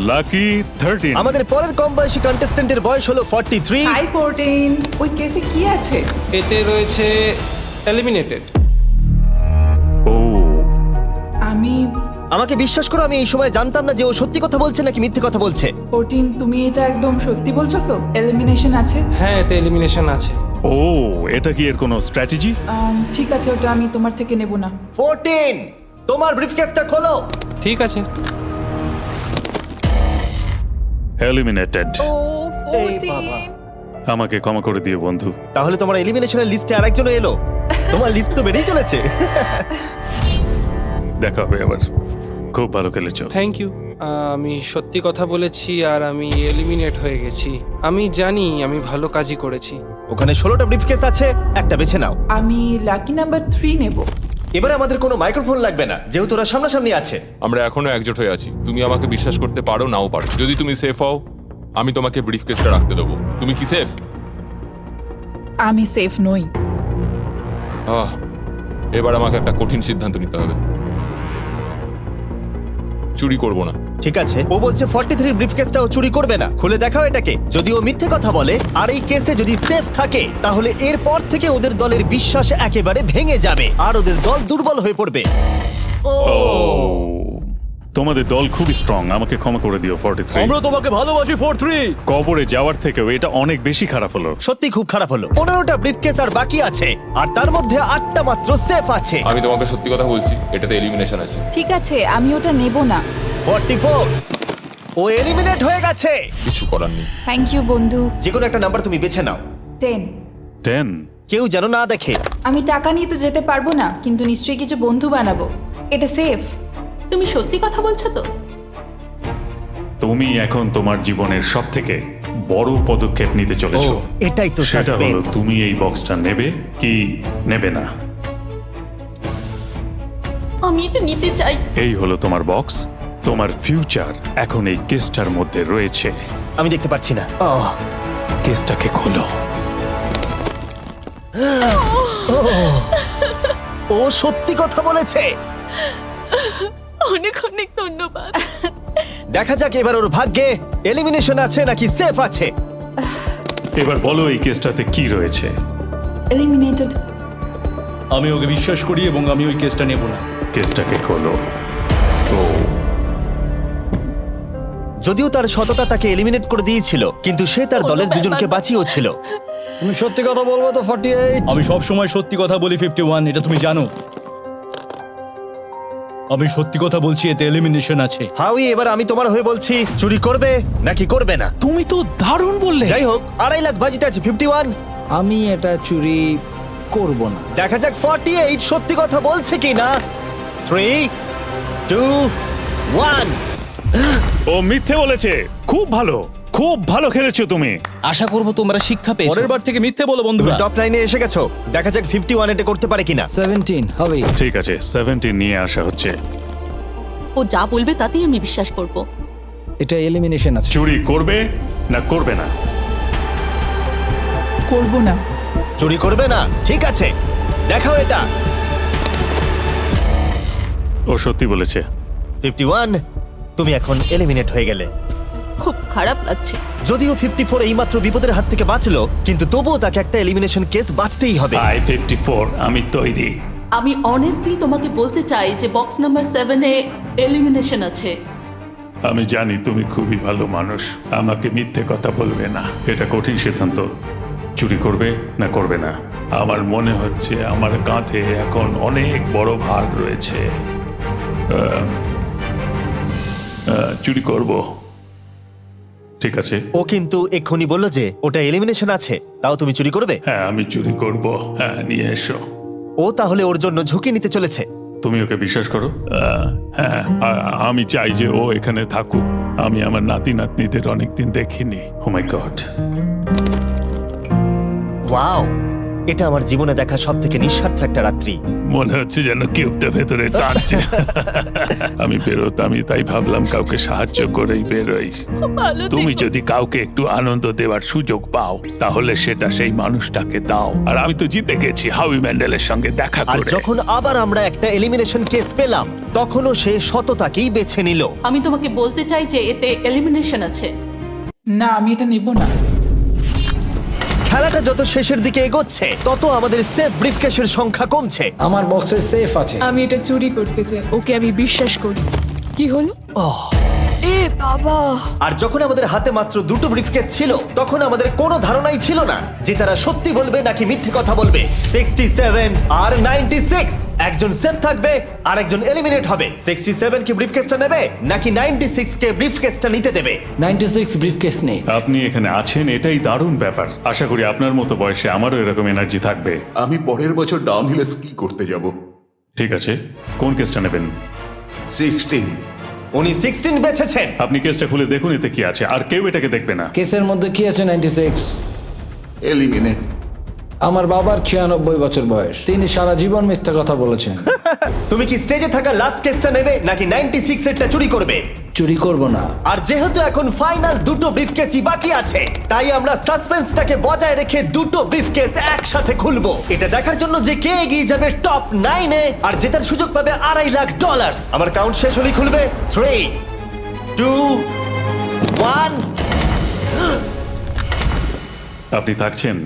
লাকি 13। আমাদের পরের কম বয়সী কন্টেস্ট্যান্টের বয়স হলো 43। হাই 14, ওই কেসে কি আছে? এতে রয়েছে এলিমিনেটেড। আমাকে বিশ্বাস করো, আমি এই সময় জানতাম না যে ও সত্যি কথা বলছে নাকি মিথ্যে কথা বলছে। 14, তুমি এটা একদম সত্যি বলছো তো? এলিমিনেশন আছে? হ্যাঁ, এতে এলিমিনেশন আছে। ও, এটা কি এর কোনো স্ট্র্যাটেজি? ঠিক আছে, ওটা আমি তোমার থেকে নেব না। 14, তোমার ব্রিফকেসটা খোলো। ঠিক আছে। এলিমিনেটেড। ও 14। আমাকে ক্ষমা করে দিও বন্ধু। তাহলে তোমার এলিমিনেশনের লিস্টে আরেকজন এলো। তোমার লিস্ট তো বেড়েই চলেছে। দেখা হবে আবার। খুব ভালো খেলেছো। Thank you. আমি সত্যি কথা বলেছি, আর আমি এলিমিনেট হয়ে গেছি। আমি জানি আমি ভালো কাজই করেছি। ওখানে 16টা ব্রিফকেস আছে, একটা বেছে নাও। আমি লাকি নাম্বার 3 নেব। এবারে আমাদের কোনো মাইক্রোফোন লাগবে না, যেহেতু ওরা সামনাসামনি আছে। আমরা এখনো একজোট হয়ে আছি। তুমি আমাকে বিশ্বাস করতে পারো, নাও পারো। যদি তুমি সেফ হও, আমি তোমাকে ব্রিফকেসটা রাখতে দেবো। তুমি কি সেফ? আমি সেফ নই। এবার আমাকে একটা কঠিন সিদ্ধান্ত নিতে হবে। চুরি করব না। ঠিক আছে, ও বলছে 43 ব্রিফকেসটাও চুরি করবে না। খুলে দেখাও এটাকে। যদি ও মিথ্যে কথা বলে আর এই কেসে যদি সেফ থাকে, তাহলে এরপর থেকে ওদের দলের বিশ্বাস একেবারে ভেঙে যাবে আর ওদের দল দুর্বল হয়ে পড়বে। তোমাদের দল খুবই স্ট্রং, আমাকে ক্ষমা করে দিও 43। আমরা তোমাকে ভালোবাসি 43। কবরে যাওয়ার থেকেও এটা অনেক বেশি খারাপ হলো। সত্যি খুব খারাপ হলো। 15টা ব্রিফকেস আর বাকি আছে, আর তার মধ্যে 8টা মাত্র সেফ আছে। আমি তোমাকে সত্যি কথা বলছি, এটাতে এলিমিনেশন আছে। ঠিক আছে, আমি ওটা নেব না। 44 ও এলিমিনেট হয়ে গেছে। কিছু করার নেই। থ্যাংক ইউ বন্ধু। যে কোনো একটা নাম্বার তুমি বেছে নাও। 10। 10? কেউ যেন না দেখে। আমি টাকা নিয়ে তো যেতে পারবো না, কিন্তু নিশ্চয়ই কিছু বন্ধু বানাবো। এটা সেফ। তুমি সত্যি কথা বলছো তো? তুমি এখন তোমার জীবনের সবথেকে বড় পদক্ষেপ নিতে চলেছো। এটাই তো সেটা হলো সাসপেন্স। তুমি এই বক্সটা নেবে কি নেবে না। আমি এটা নিতে চাই। এই হলো তোমার বক্স। তোমার ফিউচার এখন এই কেসটার মধ্যে রয়েছে। আমি দেখতে পাচ্ছি না। কেসটাকে খোলো। ও সত্যি কথা বলেছে। অনেক অনেক ধন্যবাদ। দেখা যাক এবার ওর ভাগ্যে এলিমিনেশন আছে নাকি সেফ আছে। এবার বলো এই কেসটাতে কি রয়েছে। এলিমিনেটেড। আমি ওকে বিশ্বাস করি এবং আমি ওই কেসটা নেব না। কেসটাকে খোলো। যদিও তার সততা তাকে এলিমিনেট করে দিয়েছিল, কিন্তু সে তার দলের দুজনকে বাঁচিয়েও ছিল। তুমি সত্যি কথা বলবো তো 48? আমি সব সময় সত্যি কথা বলি 51, এটা তুমি জানো। আমি সত্যি কথা বলছি, এতে এলিমিনেশন আছে। হাউই, এবার আমি তোমার হয়ে বলছি, চুরি করবে নাকি করবে না? তুমি তো দারুণ বললে। যাই হোক, 2.5 লাখ বাজিতে আছে 51। আমি এটা চুরি করব না। দেখা যাক 48 সত্যি কথা বলছে কিনা। 3, 2, 1। ও মিথ্যে বলেছে। খুব ভালো, খুব ভালো খেলেছো তুমি। আশা করব তোমরা শিক্ষা পেয়েছো। পরের বার থেকে মিথ্যে বলো বন্ধুরা। টপ লাইনে এসে গেছো। দেখা যাক 51 এটা করতে পারে কিনা। 17 হবে। ঠিক আছে, 17 নিয়ে আসা হচ্ছে। ও যা বলবে তাতেই আমি বিশ্বাস করব। এটা এলিমিনেশন আছে। চুরি করবে না করবে না? করব না। চুরি করবে না? ঠিক আছে, দেখাও এটা। ও সত্যি বলেছে। 51, তুমি এখন এলিমিনেট হয়ে গেলে। খুব খারাপ লাগছে। যদিও 54 এইমাত্র বিপদের হাত থেকে বাঁচলো, কিন্তু তবুও তাকে একটা এলিমিনেশন কেস বাঁচতেই হবে। 54, আমি তৈরি। আমি অনেস্টলি তোমাকে বলতে চাই যে বক্স নাম্বার 7 এ এলিমিনেশন আছে। আমি জানি তুমি খুবই ভালো মানুষ, আমাকে মিথ্যে কথা বলবে না। এটা কঠিন সিদ্ধান্ত, চুরি করবে না করবে না। আমার মনে হচ্ছে আমার কাঁধে এখন অনেক বড় ভার রয়েছে। চুরি করব। ঠিক আছে। ও কিন্তু এক্ষুনি বলল যে ওটা এলিমিনেশন আছে, তাও তুমি চুরি করবে? হ্যাঁ, আমি চুরি করব। হ্যাঁ, নিয়ে এসো। ও তাহলে ওর জন্য ঝুঁকি নিতে চলেছে। তুমি ওকে বিশ্বাস করো? হ্যাঁ, আমি চাই যে ও এখানে থাকুক। আমি আমার নাতি নাতনিদের অনেকদিন দেখিনি। ও মাই গড। ওয়াও, এটা আমার জীবনে দেখা সবথেকে নিঃস্বার্থ একটা রাত্রি। মনে হচ্ছে যেন কিউবটা ভেতরে টানছে। আমি বেরোতাম, তাই ভাবলাম কাউকে সাহায্য করেই বেরোই। তুমি যদি কাউকে একটু আনন্দ দেওয়ার সুযোগ পাও, তাহলে সেটা সেই মানুষটাকে দাও। আর আমি তো জিতে গেছি হাউই ম্যান্ডেলের সঙ্গে দেখা আর করে। যখন আবার আমরা একটা এলিমিনেশন কেস পেলাম, তখনও সে সততাকেই বেছে নিল। আমি তোমাকে বলতে চাই যে এতে এলিমিনেশন আছে। না, আমি এটা নেব না। খেলাটা যত শেষের দিকে এগোচ্ছে, তত আমাদের সেফ ব্রিফকেসের সংখ্যা কমছে। আমার বক্সে সেফ আছে। আমি এটা চুরি করতে চাই। ওকে আমি বিশ্বাস করি। কি হলো? এ বাবা! আর যখন আমাদের হাতে মাত্র 2টো ব্রিফকেস ছিল, তখন আমাদের কোনো ধারণাই ছিল না যে তারা সত্যি বলবে নাকি মিথ্যে কথা বলবে। 67 আর 96, একজন সেফ থাকবে আর একজন এলিমিনেট হবে। 67 কি ব্রিফকেসটা নেবে নাকি 96 কে ব্রিফকেসটা নিতে দেবে? 96 ব্রিফকেস নেই। আপনি এখানে আছেন, এটাই দারুণ ব্যাপার। আশা করি আপনার মতো বয়সে আমারও এরকম এনার্জি থাকবে। আমি পরের বছর ডাউনহিলে স্কি করতে যাব। ঠিক আছে, কোন কেসটা নেবেন? 16। উনি 16 বেছেছেন। আপনি কেসটা খুলে দেখুন এতে কি আছে, আর কেউ এটাকে দেখবে না। কেসের মধ্যে কি আছে? 96 এলিমিনেট। আমার বাবার 96 বছর বয়স। তিনি সারা জীবন মিথ্যা কথা বলেছেন। তুমি কি স্টেজে থাকা লাস্ট কেসটা নেবে নাকি 96 এরটা চুরি করবে? চুরি করব না। আর যেহেতু এখন ফাইনাল 2টো ব্রিফকেসই বাকি আছে, তাই আমরা সাসপেন্সটাকে বজায় রেখে 2টো ব্রিফকেস একসাথে খুলবো। এটা দেখার জন্য যে কে এগিয়ে যাবে টপ 9 এ আর জেতার সুযোগ পাবে $2.5 লাখ। আমার কাউন্ট শেষ হলেই খুলবে। 3, 2, 1। আপনি থাকছেন?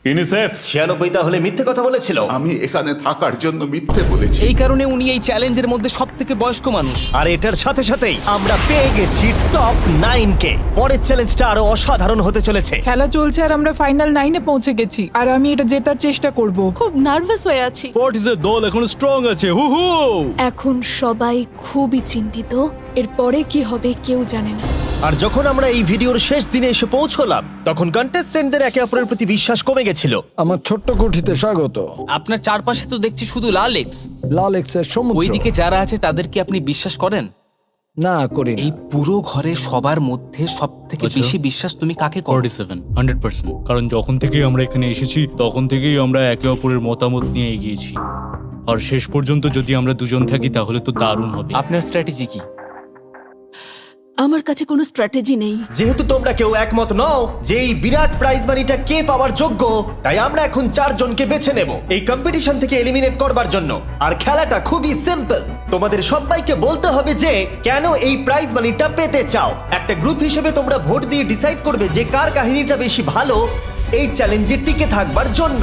ইউনিসেফ 96 তাহলে মিথ্যে কথা বলেছিল। আমি এখানে থাকার জন্য মিথ্যে বলেছি। এই কারণে উনি এই চ্যালেঞ্জের মধ্যে সব থেকে বয়স্ক মানুষ। আর এটার সাথে সাথেই আমরা পেয়ে গেছি টপ 9 কে। পরের চ্যালেঞ্জটা আরো অসাধারণ হতে চলেছে। খেলা চলছে আর আমরা ফাইনাল 9-এ পৌঁছে গেছি আর আমি এটা জেতার চেষ্টা করব। খুব নার্ভাস হয়ে আছি। ফর্টিসের দল এখন স্ট্রং আছে। হু হু। এখন সবাই খুবই চিন্তিত, এরপরে কি হবে কেউ জানে না। আর যখন আমরা এই ভিডিওর শেষ দিনে এসে পৌঁছলাম তখন কন্টেস্টেন্টদের একে অপরের প্রতি বিশ্বাস কমে গেছিল। আমার ছোট্ট কুঠিতে স্বাগত। আপনার চারপাশে তো দেখছি শুধু লাল এক্স। লাল এক্সের সমুদ্র। ওইদিকে যারা আছে তাদের কি আপনি বিশ্বাস করেন? না করি। এই পুরো ঘরে সবার মধ্যে সব থেকে বেশি বিশ্বাস তুমি কাকে করো? 47 100%। কারণ যখন থেকেই আমরা এখানে এসেছি তখন থেকেই আমরা একে অপরের মতামত নিয়ে এগিয়েছি। আর শেষ পর্যন্ত যদি আমরা দুজন থাকি তাহলে তো দারুণ হবে। আপনার স্ট্র্যাটেজি কি? আমার কাছে কোনো স্ট্র্যাটেজি নেই। যেহেতু তোমরা কেউ একমত নও যে এই বিরাট প্রাইজ মানিটা কে পাওয়ার যোগ্য, তাই আমরা এখন 4 জনকে বেছে নেব এই কম্পিটিশন থেকে এলিমিনেট করবার জন্য। আর খেলাটা খুবই সিম্পল। তোমাদের সবাইকে বলতে হবে যে কেন এই প্রাইজ মানিটা পেতে চাও। একটা গ্রুপ হিসেবে তোমরা ভোট দিয়ে ডিসাইড করবে যে কার কাহিনীটা বেশি ভালো এই চ্যালেঞ্জে টিকে থাকবার জন্য।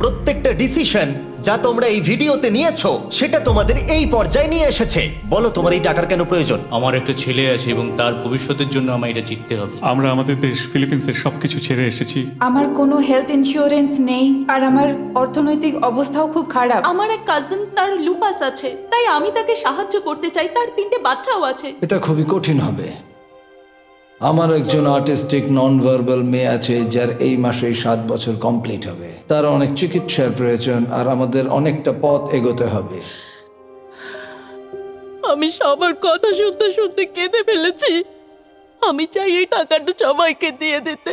প্রত্যেকটা ডিসিশন যা তোমরা এই ভিডিওতে নিয়েছো সেটা তোমাদের এই পর্যায়ে নিয়ে এসেছে। বলো তোমার এই টাকার কেন প্রয়োজন? আমার একটা ছেলে আছে এবং তার ভবিষ্যতের জন্য আমার এটা জিততে হবে। আমরা আমাদের দেশ ফিলিপিন্সের সবকিছু ছেড়ে এসেছি। আমার কোনো হেলথ ইন্স্যুরেন্স নেই আর আমার অর্থনৈতিক অবস্থাও খুব খারাপ। আমার এক কাজিন, তার লুপাস আছে, তাই আমি তাকে সাহায্য করতে চাই। তার 3টে বাচ্চাও আছে। এটা খুবই কঠিন হবে। আমার একজন আর্টিস্টিক নন ভার্বাল মেয়ে আছে যার এই মাসেই 7 বছর কমপ্লিট হবে। তার অনেক চিকিৎসার প্রয়োজন আর আমাদের অনেকটা পথ এগোতে হবে। আমি সবার কথা শুনতে শুনতে কেঁদে ফেলেছি। আমি চাই এই টাকাটা সবাইকে দিয়ে দিতে।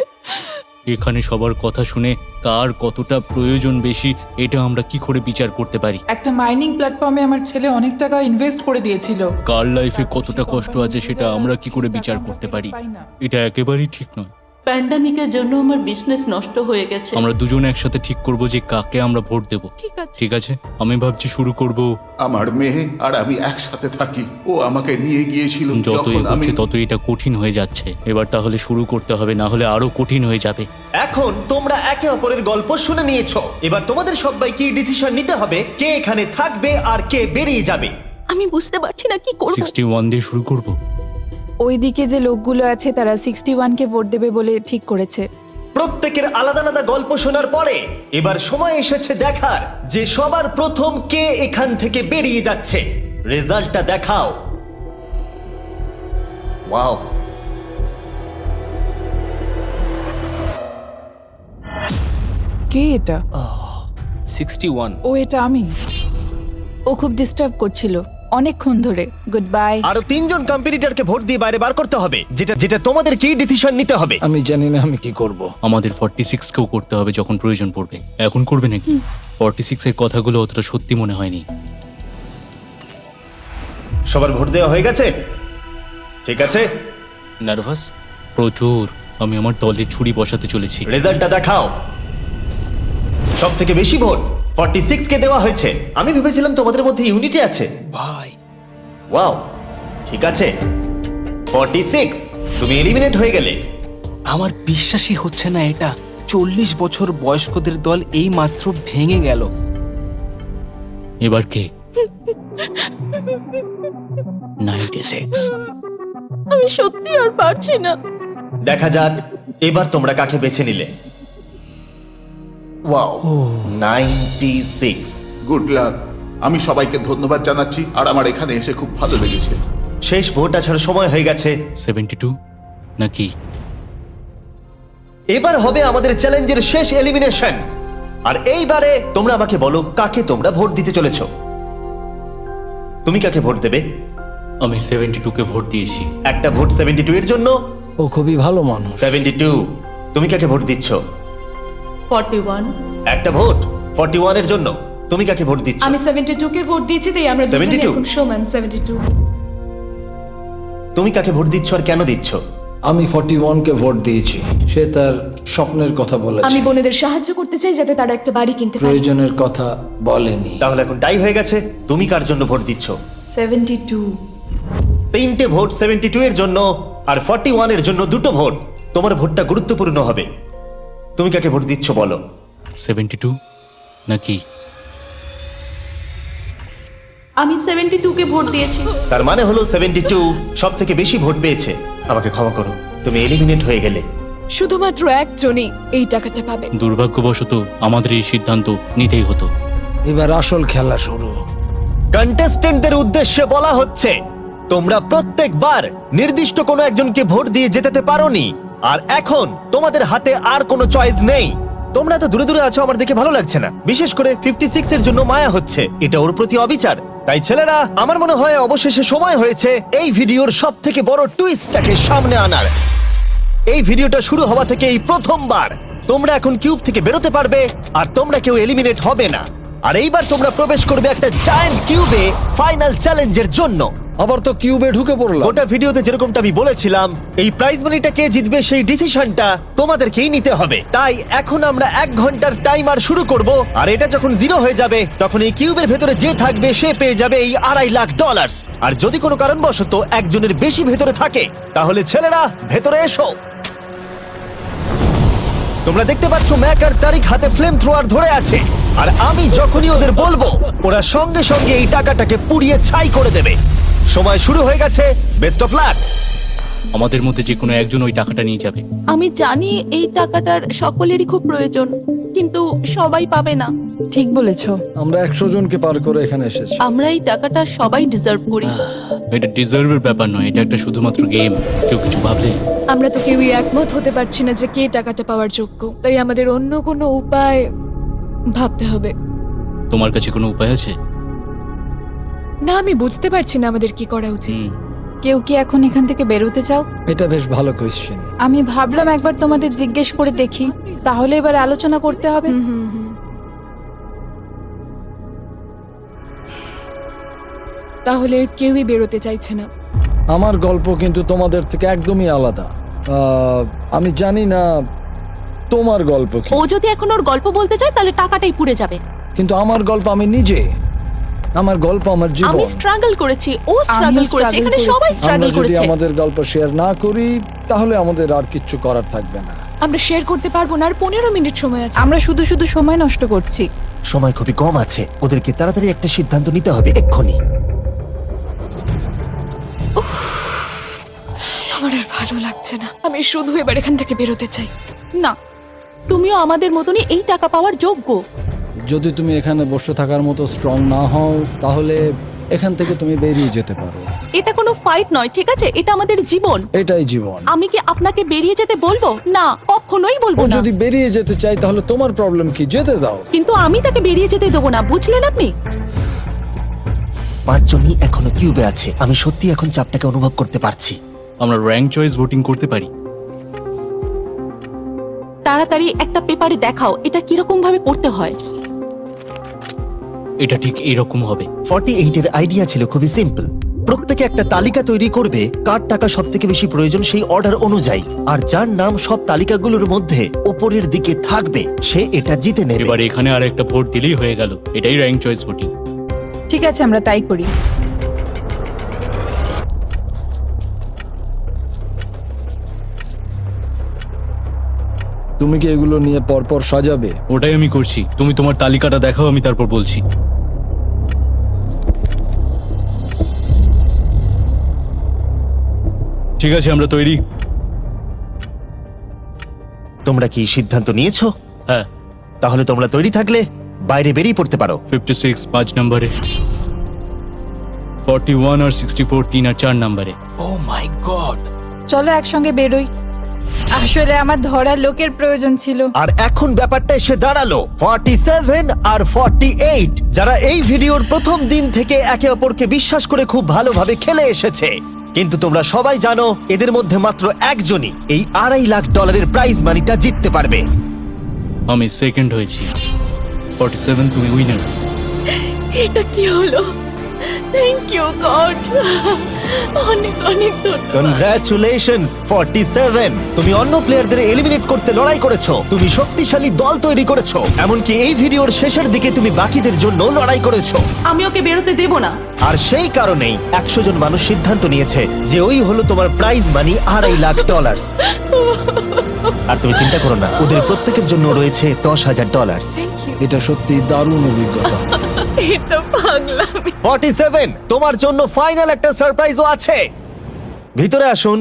এখানে সবার কথা শুনে কার কতটা প্রয়োজন বেশি এটা আমরা কি করে বিচার করতে পারি? একটা মাইনিং প্ল্যাটফর্মে আমার ছেলে অনেক টাকা ইনভেস্ট করে দিয়েছিল। কার লাইফে কতটা কষ্ট আছে সেটা আমরা কি করে বিচার করতে পারি? এটা একেবারেই ঠিক নয়। প্যান্ডামিকের জন্য আমার বিজনেস নষ্ট হয়ে গেছে। আমরা দুজন একসাথে ঠিক করব যে কাকে আমরা ভোট দেব। ঠিক আছে, আমি ভাবছি শুরু করব। আমার মেয়ে আর আমি একসাথে থাকি। ও আমাকে নিয়ে গিয়েছিল যত যখন আমি এগোচ্ছে তত এটা কঠিন হয়ে যাচ্ছে। এবার তাহলে শুরু করতে হবে, না হলে আরো কঠিন হয়ে যাবে। এখন তোমরা একে অপরের গল্প শুনে নিয়েছো। এবার তোমাদের সবাইকে ডিসিশন নিতে হবে কে এখানে থাকবে আর কে বেরিয়ে যাবে। আমি বুঝতে পারছি না কি করব। 61 দিয়ে শুরু করব। ওইদিকে যে লোকগুলো আছে তারা 61-কে ভোট দেবে বলে ঠিক করেছে। প্রত্যেকের আলাদা আলাদা গল্প শোনার পরে এবার সময় এসেছে দেখার যে সবার প্রথম কে এখান থেকে বেরিয়ে যাচ্ছে। রেজাল্টটা দেখাও। ওয়াও, কে এটা? 61। ও এটা আমি। ও খুব ডিস্টার্ব করছিল অনেকক্ষণ ধরে। Good bye. আরো 3 জন কম্পিটিটরকে ভোট দিয়ে বাইরে বার করতে হবে, যেটা তোমাদের কি ডিসিশন নিতে হবে। আমি জানি না আমি কি করব। আমাদের 46 কেও করতে হবে যখন প্রয়োজন পড়বে। এখন করবে নাকি? 46 এর কথাগুলো অতটা সত্যি মনে হয়নি। সবার ভোট দেওয়া হয়ে গেছে? ঠিক আছে। নার্ভাস প্রচুর। আমি আমার দলে ছুরি বসাতে চলেছি। রেজাল্টটা দেখাও। সব থেকে বেশি ভোট 46 কে দেওয়া হয়েছে। আমি ভেবেছিলাম তোমাদের মধ্যে ইউনিটি আছে। ভাই ওয়াও, ঠিক আছে। 46 তুমি এলিমিনেট হয়ে গেলে। আমার বিশ্বাসই হচ্ছে না এটা। 40 বছর বয়স্কদের দল এই মাত্র ভেঙে গেল। এবার কে? 96। আমি সত্যি আর পারছি না। দেখা যাক এবার তোমরা কাকে বেছে নিলে। ওয়াও, 96। Good luck. আমি সবাইকে ধন্যবাদ জানাচ্ছি আর আমার এখানে এসে খুব ভালো লেগেছে। শেষ ভোট আসার সময় হয়ে গেছে। 72 নাকি? এবার হবে আমাদের চ্যালেঞ্জের শেষ এলিমিনেশন। আর এইবারে তোমরা আমাকে বলো কাকে তোমরা ভোট দিতে চলেছো। তুমি কাকে ভোট দেবে? আমি 72 কে ভোট দিয়েছি। একটা ভোট 72 এর জন্য। ও খুবই ভালো মানুষ। 72। তুমি কাকে ভোট দিচ্ছ? 41। একটা ভোট 41 এর জন্য। তুমি কাকে ভোট দিচ্ছ? আমি 72 কে ভোট দিয়েছি, তাই আমরা দুজনে 72? এখন সমান। 72। তুমি কাকে ভোট দিচ্ছ আর কেন দিচ্ছ? আমি 41 কে ভোট দিয়েছি। সে তার স্বপ্নের কথা বলেছে। আমি বোনেদের সাহায্য করতে চাই যাতে তারা একটা বাড়ি কিনতে পারে। প্রয়োজনের কথা বলেনি। তাহলে এখন টাই হয়ে গেছে। তুমি কার জন্য ভোট দিচ্ছ? 72। 3টে ভোট 72 এর জন্য আর 41 এর জন্য 2টো ভোট। তোমার ভোটটা গুরুত্বপূর্ণ হবে। তুমি কাকে ভোট দিচ্ছ বলো? 72 নাকি? আমি 72 কে ভোট দিয়েছি। তার মানে হলো 72 সব থেকে বেশি ভোট পেয়েছে। আমাকে ক্ষমা করো, তুমি এলিমিনেট হয়ে গেলে। শুধুমাত্র একজনই এই টাকাটা পাবে। দুর্ভাগ্যবশত আমাদের এই সিদ্ধান্ত নিতেই হতো। এবার আসল খেলা শুরু। কন্টেস্টেন্টদের উদ্দেশ্যে বলা হচ্ছে, তোমরা প্রত্যেকবার নির্দিষ্ট কোনো একজনকে ভোট দিয়ে জেতাতে পারোনি, আর এখন তোমাদের হাতে আর কোনো চয়েস নেই। তোমরা তো দূরে দূরে আছো, আমার দেখে ভালো লাগছে না। বিশেষ করে 56 এর জন্য মায়া হচ্ছে, এটা ওর প্রতি অবিচার। তাই ছেলেরা, আমার মনে হয় অবশেষে সময় হয়েছে এই ভিডিওর সব থেকে বড় টুইস্টটাকে সামনে আনার। এই ভিডিওটা শুরু হওয়া থেকে এই প্রথমবার তোমরা এখন কিউব থেকে বেরোতে পারবে, আর তোমরা কেউ এলিমিনেট হবে না। আর এইবার তোমরা প্রবেশ করবে একটা জায়ান্ট কিউবে ফাইনাল চ্যালেঞ্জের জন্য। আবার তো কিউবে ঢুকে পড়লাম। গোটা ভিডিওতে যেরকমটা আমি বলেছিলাম, এই প্রাইজ মানিটা কে জিতবে সেই ডিসিশনটা তোমাদেরকেই নিতে হবে। তাই এখন আমরা 1 ঘন্টার টাইমার শুরু করব, আর এটা যখন 0 হয়ে যাবে তখন এই কিউবের ভেতরে যে থাকবে সে পেয়ে যাবে এই $2.5 লাখ। আর যদি কোনো কারণবশত একজনের বেশি ভেতরে থাকে, তাহলে ছেলেরা ভেতরে এসো। তোমরা দেখতে পাচ্ছ ম্যাক আর তারিক হাতে ফ্লেম থ্রোয়ার ধরে আছে, আর আমি যখনই ওদের বলবো ওরা সঙ্গে সঙ্গে এই টাকাটাকে পুড়িয়ে ছাই করে দেবে। সময় শুরু হয়ে গেছে, বেস্ট অফ লাক। আমাদের মধ্যে যে কোনো একজন ওই টাকাটা নিয়ে যাবে। আমি জানি এই টাকাটার সকলেরই খুব প্রয়োজন, কিন্তু সবাই পাবে না। ঠিক বলেছো। আমরা 100 জনকে পার করে এখানে এসেছি। আমরা এই টাকাটা সবাই ডিজার্ভ করি। এটা ডিজার্ভের ব্যাপার নয়, এটা একটা শুধুমাত্র গেম। কেউ কিছু ভাবলে? আমরা তো কেউই একমত হতে পারছি না যে কে টাকাটা পাওয়ার যোগ্য, তাই আমাদের অন্য কোনো উপায় ভাবতে হবে। তোমার কাছে কোনো উপায় আছে? না, আমি বুঝতে পারছি না আমাদের কি করা উচিত। কেউ কি এখন এখান থেকে বেরোতে চাও? এটা বেশ ভালো কোয়েশ্চেন। আমি ভাবলাম একবার তোমাদের জিজ্ঞেস করে দেখি, তাহলে এবার আলোচনা করতে হবে। তাহলে কেউই বেরোতে চাইছে না। আমার গল্প কিন্তু তোমাদের থেকে একদমই আলাদা। আমি জানি না তোমার গল্প কি। ও যদি এখন ওর গল্প বলতে চায় তাহলে টাকাটাই পুড়ে যাবে। কিন্তু আমার গল্প আমি নিজে, আমার গল্প আমার জীবন। আমি স্ট্রাগল করেছি, ও স্ট্রাগল করেছে, এখানে সবাই স্ট্রাগল করেছে। যদি আমাদের গল্প শেয়ার না করি তাহলে আমাদের আর কিছু করার থাকবে না। আমরা শেয়ার করতে পারবো না, আর 15 মিনিট সময় আছে। আমরা শুধু শুধু সময় নষ্ট করছি। সময় খুবই কম আছে, ওদেরকে তাড়াতাড়ি একটা সিদ্ধান্ত নিতে হবে এক্ষুনি। আমার আর ভালো লাগছে না, আমি শুধু এবার এখান থেকে বেরোতে চাই। না, তুমিও আমাদের মতনই এই টাকা পাওয়ার যোগ্য। যদি তুমি এখানে বসে থাকার মতো স্ট্রং না হও তাহলে এখান থেকে তুমি বেরিয়ে যেতে পারো। এটা কোনো ফাইট নয়, ঠিক আছে? এটা আমাদের জীবন। এটাই জীবন। আমি কি আপনাকে বেরিয়ে যেতে বলবো? না, কখনোই বলবো না। যদি বেরিয়ে যেতে চাই তাহলে তোমার প্রবলেম কি? যেতে দাও। কিন্তু আমি তাকে বেরিয়ে যেতে দেবো না, বুঝলেন আপনি? 5 জনই এখনো কিউবে আছে। আমি সত্যি এখন চাপটাকে অনুভব করতে পারছি। আমরা র্যাঙ্ক চয়েস ভোটিং করতে পারি। তাড়াতাড়ি একটা পেপারে দেখাও এটা কিরকম ভাবে করতে হয়। এটা ঠিক এরকম হবে। 48 এর আইডিয়া ছিল খুবই সিম্পল। প্রত্যেকে একটা তালিকা তৈরি করবে কার টাকা সব থেকে বেশি প্রয়োজন সেই অর্ডার অনুযায়ী, আর যার নাম সব তালিকাগুলোর মধ্যে উপরের দিকে থাকবে সে এটা জিতে নেবে। এবার এখানে আর একটা ভোট দিলেই হয়ে গেল। এটাই র্যাঙ্ক চয়েস ভোটিং। ঠিক আছে, আমরা তাই করি। তুমি কি এগুলো নিয়ে পরপর সাজাবে? ওটাই আমি করছি। তুমি তোমার তালিকাটা দেখাও, আমি তারপর বলছি। ঠিক আছে, আমরা তৈরি। তোমরা কি সিদ্ধান্ত নিয়েছো? হ্যাঁ। তাহলে তোমরা তৈরি থাকলে বাইরে বেরিয়ে পড়তে পারো। 56 5 নম্বরে, 41 আর 64 3 আর 4 নম্বরে। ও মাই গড! চলো একসঙ্গে বেরোই। আসলে আমার ধরার লোকের প্রয়োজন ছিল। আর এখন ব্যাপারটা এসে দাঁড়ালো 47 আর 48, যারা এই ভিডিওর প্রথম দিন থেকে একে অপরকে বিশ্বাস করে খুব ভালোভাবে খেলে এসেছে। কিন্তু তোমরা সবাই জানো এদের মধ্যে মাত্র একজনই এই $2.5 লাখ প্রাইজ মানিটা জিততে পারবে। আমি সেকেন্ড হয়েছি। 47 তুমি উইনার। এটা কি হলো? থ্যাংক ইউ গড, অনেক অনেক ধন্যবাদ। কনগ্রাচুলেশনস 47। তুমি অন্য প্লেয়ারদের এলিমিনেট করতে লড়াই করেছো, তুমি শক্তিশালী দল তৈরি করেছো, এমনকি এই ভিডিওর শেষের দিকে তুমি বাকিদের জন্য লড়াই করেছো। আমি ওকে বেরোতে দেব না। আর সেই কারণেই 100 জন মানুষ সিদ্ধান্ত নিয়েছে যে ওই হলো তোমার প্রাইজ মানি $2.5 লাখ। আর তুমি চিন্তা করো না, ওদের প্রত্যেকের জন্য রয়েছে $10,000। এটা সত্যি দারুণ অভিজ্ঞতা। এটা পাগলামি। 47, তোমার জন্য ফাইনাল একটা সারপ্রাইজও আছে। ভিতরে আসুন।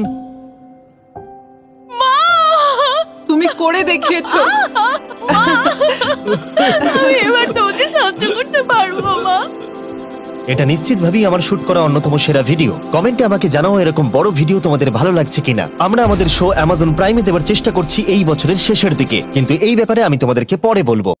তুমি করে দেখিয়েছো। আমি এবার তোমাকে সাহায্য করতে পারবো মা। এটা নিশ্চিতভাবেই আমার শুট করা অন্যতম সেরা ভিডিও। কমেন্টে আমাকে জানাও এরকম বড় ভিডিও তোমাদের ভালো লাগছে কিনা। আমরা আমাদের শো অ্যামাজন প্রাইমে দেওয়ার চেষ্টা করছি এই বছরের শেষের দিকে, কিন্তু এই ব্যাপারে আমি তোমাদেরকে পরে বলবো।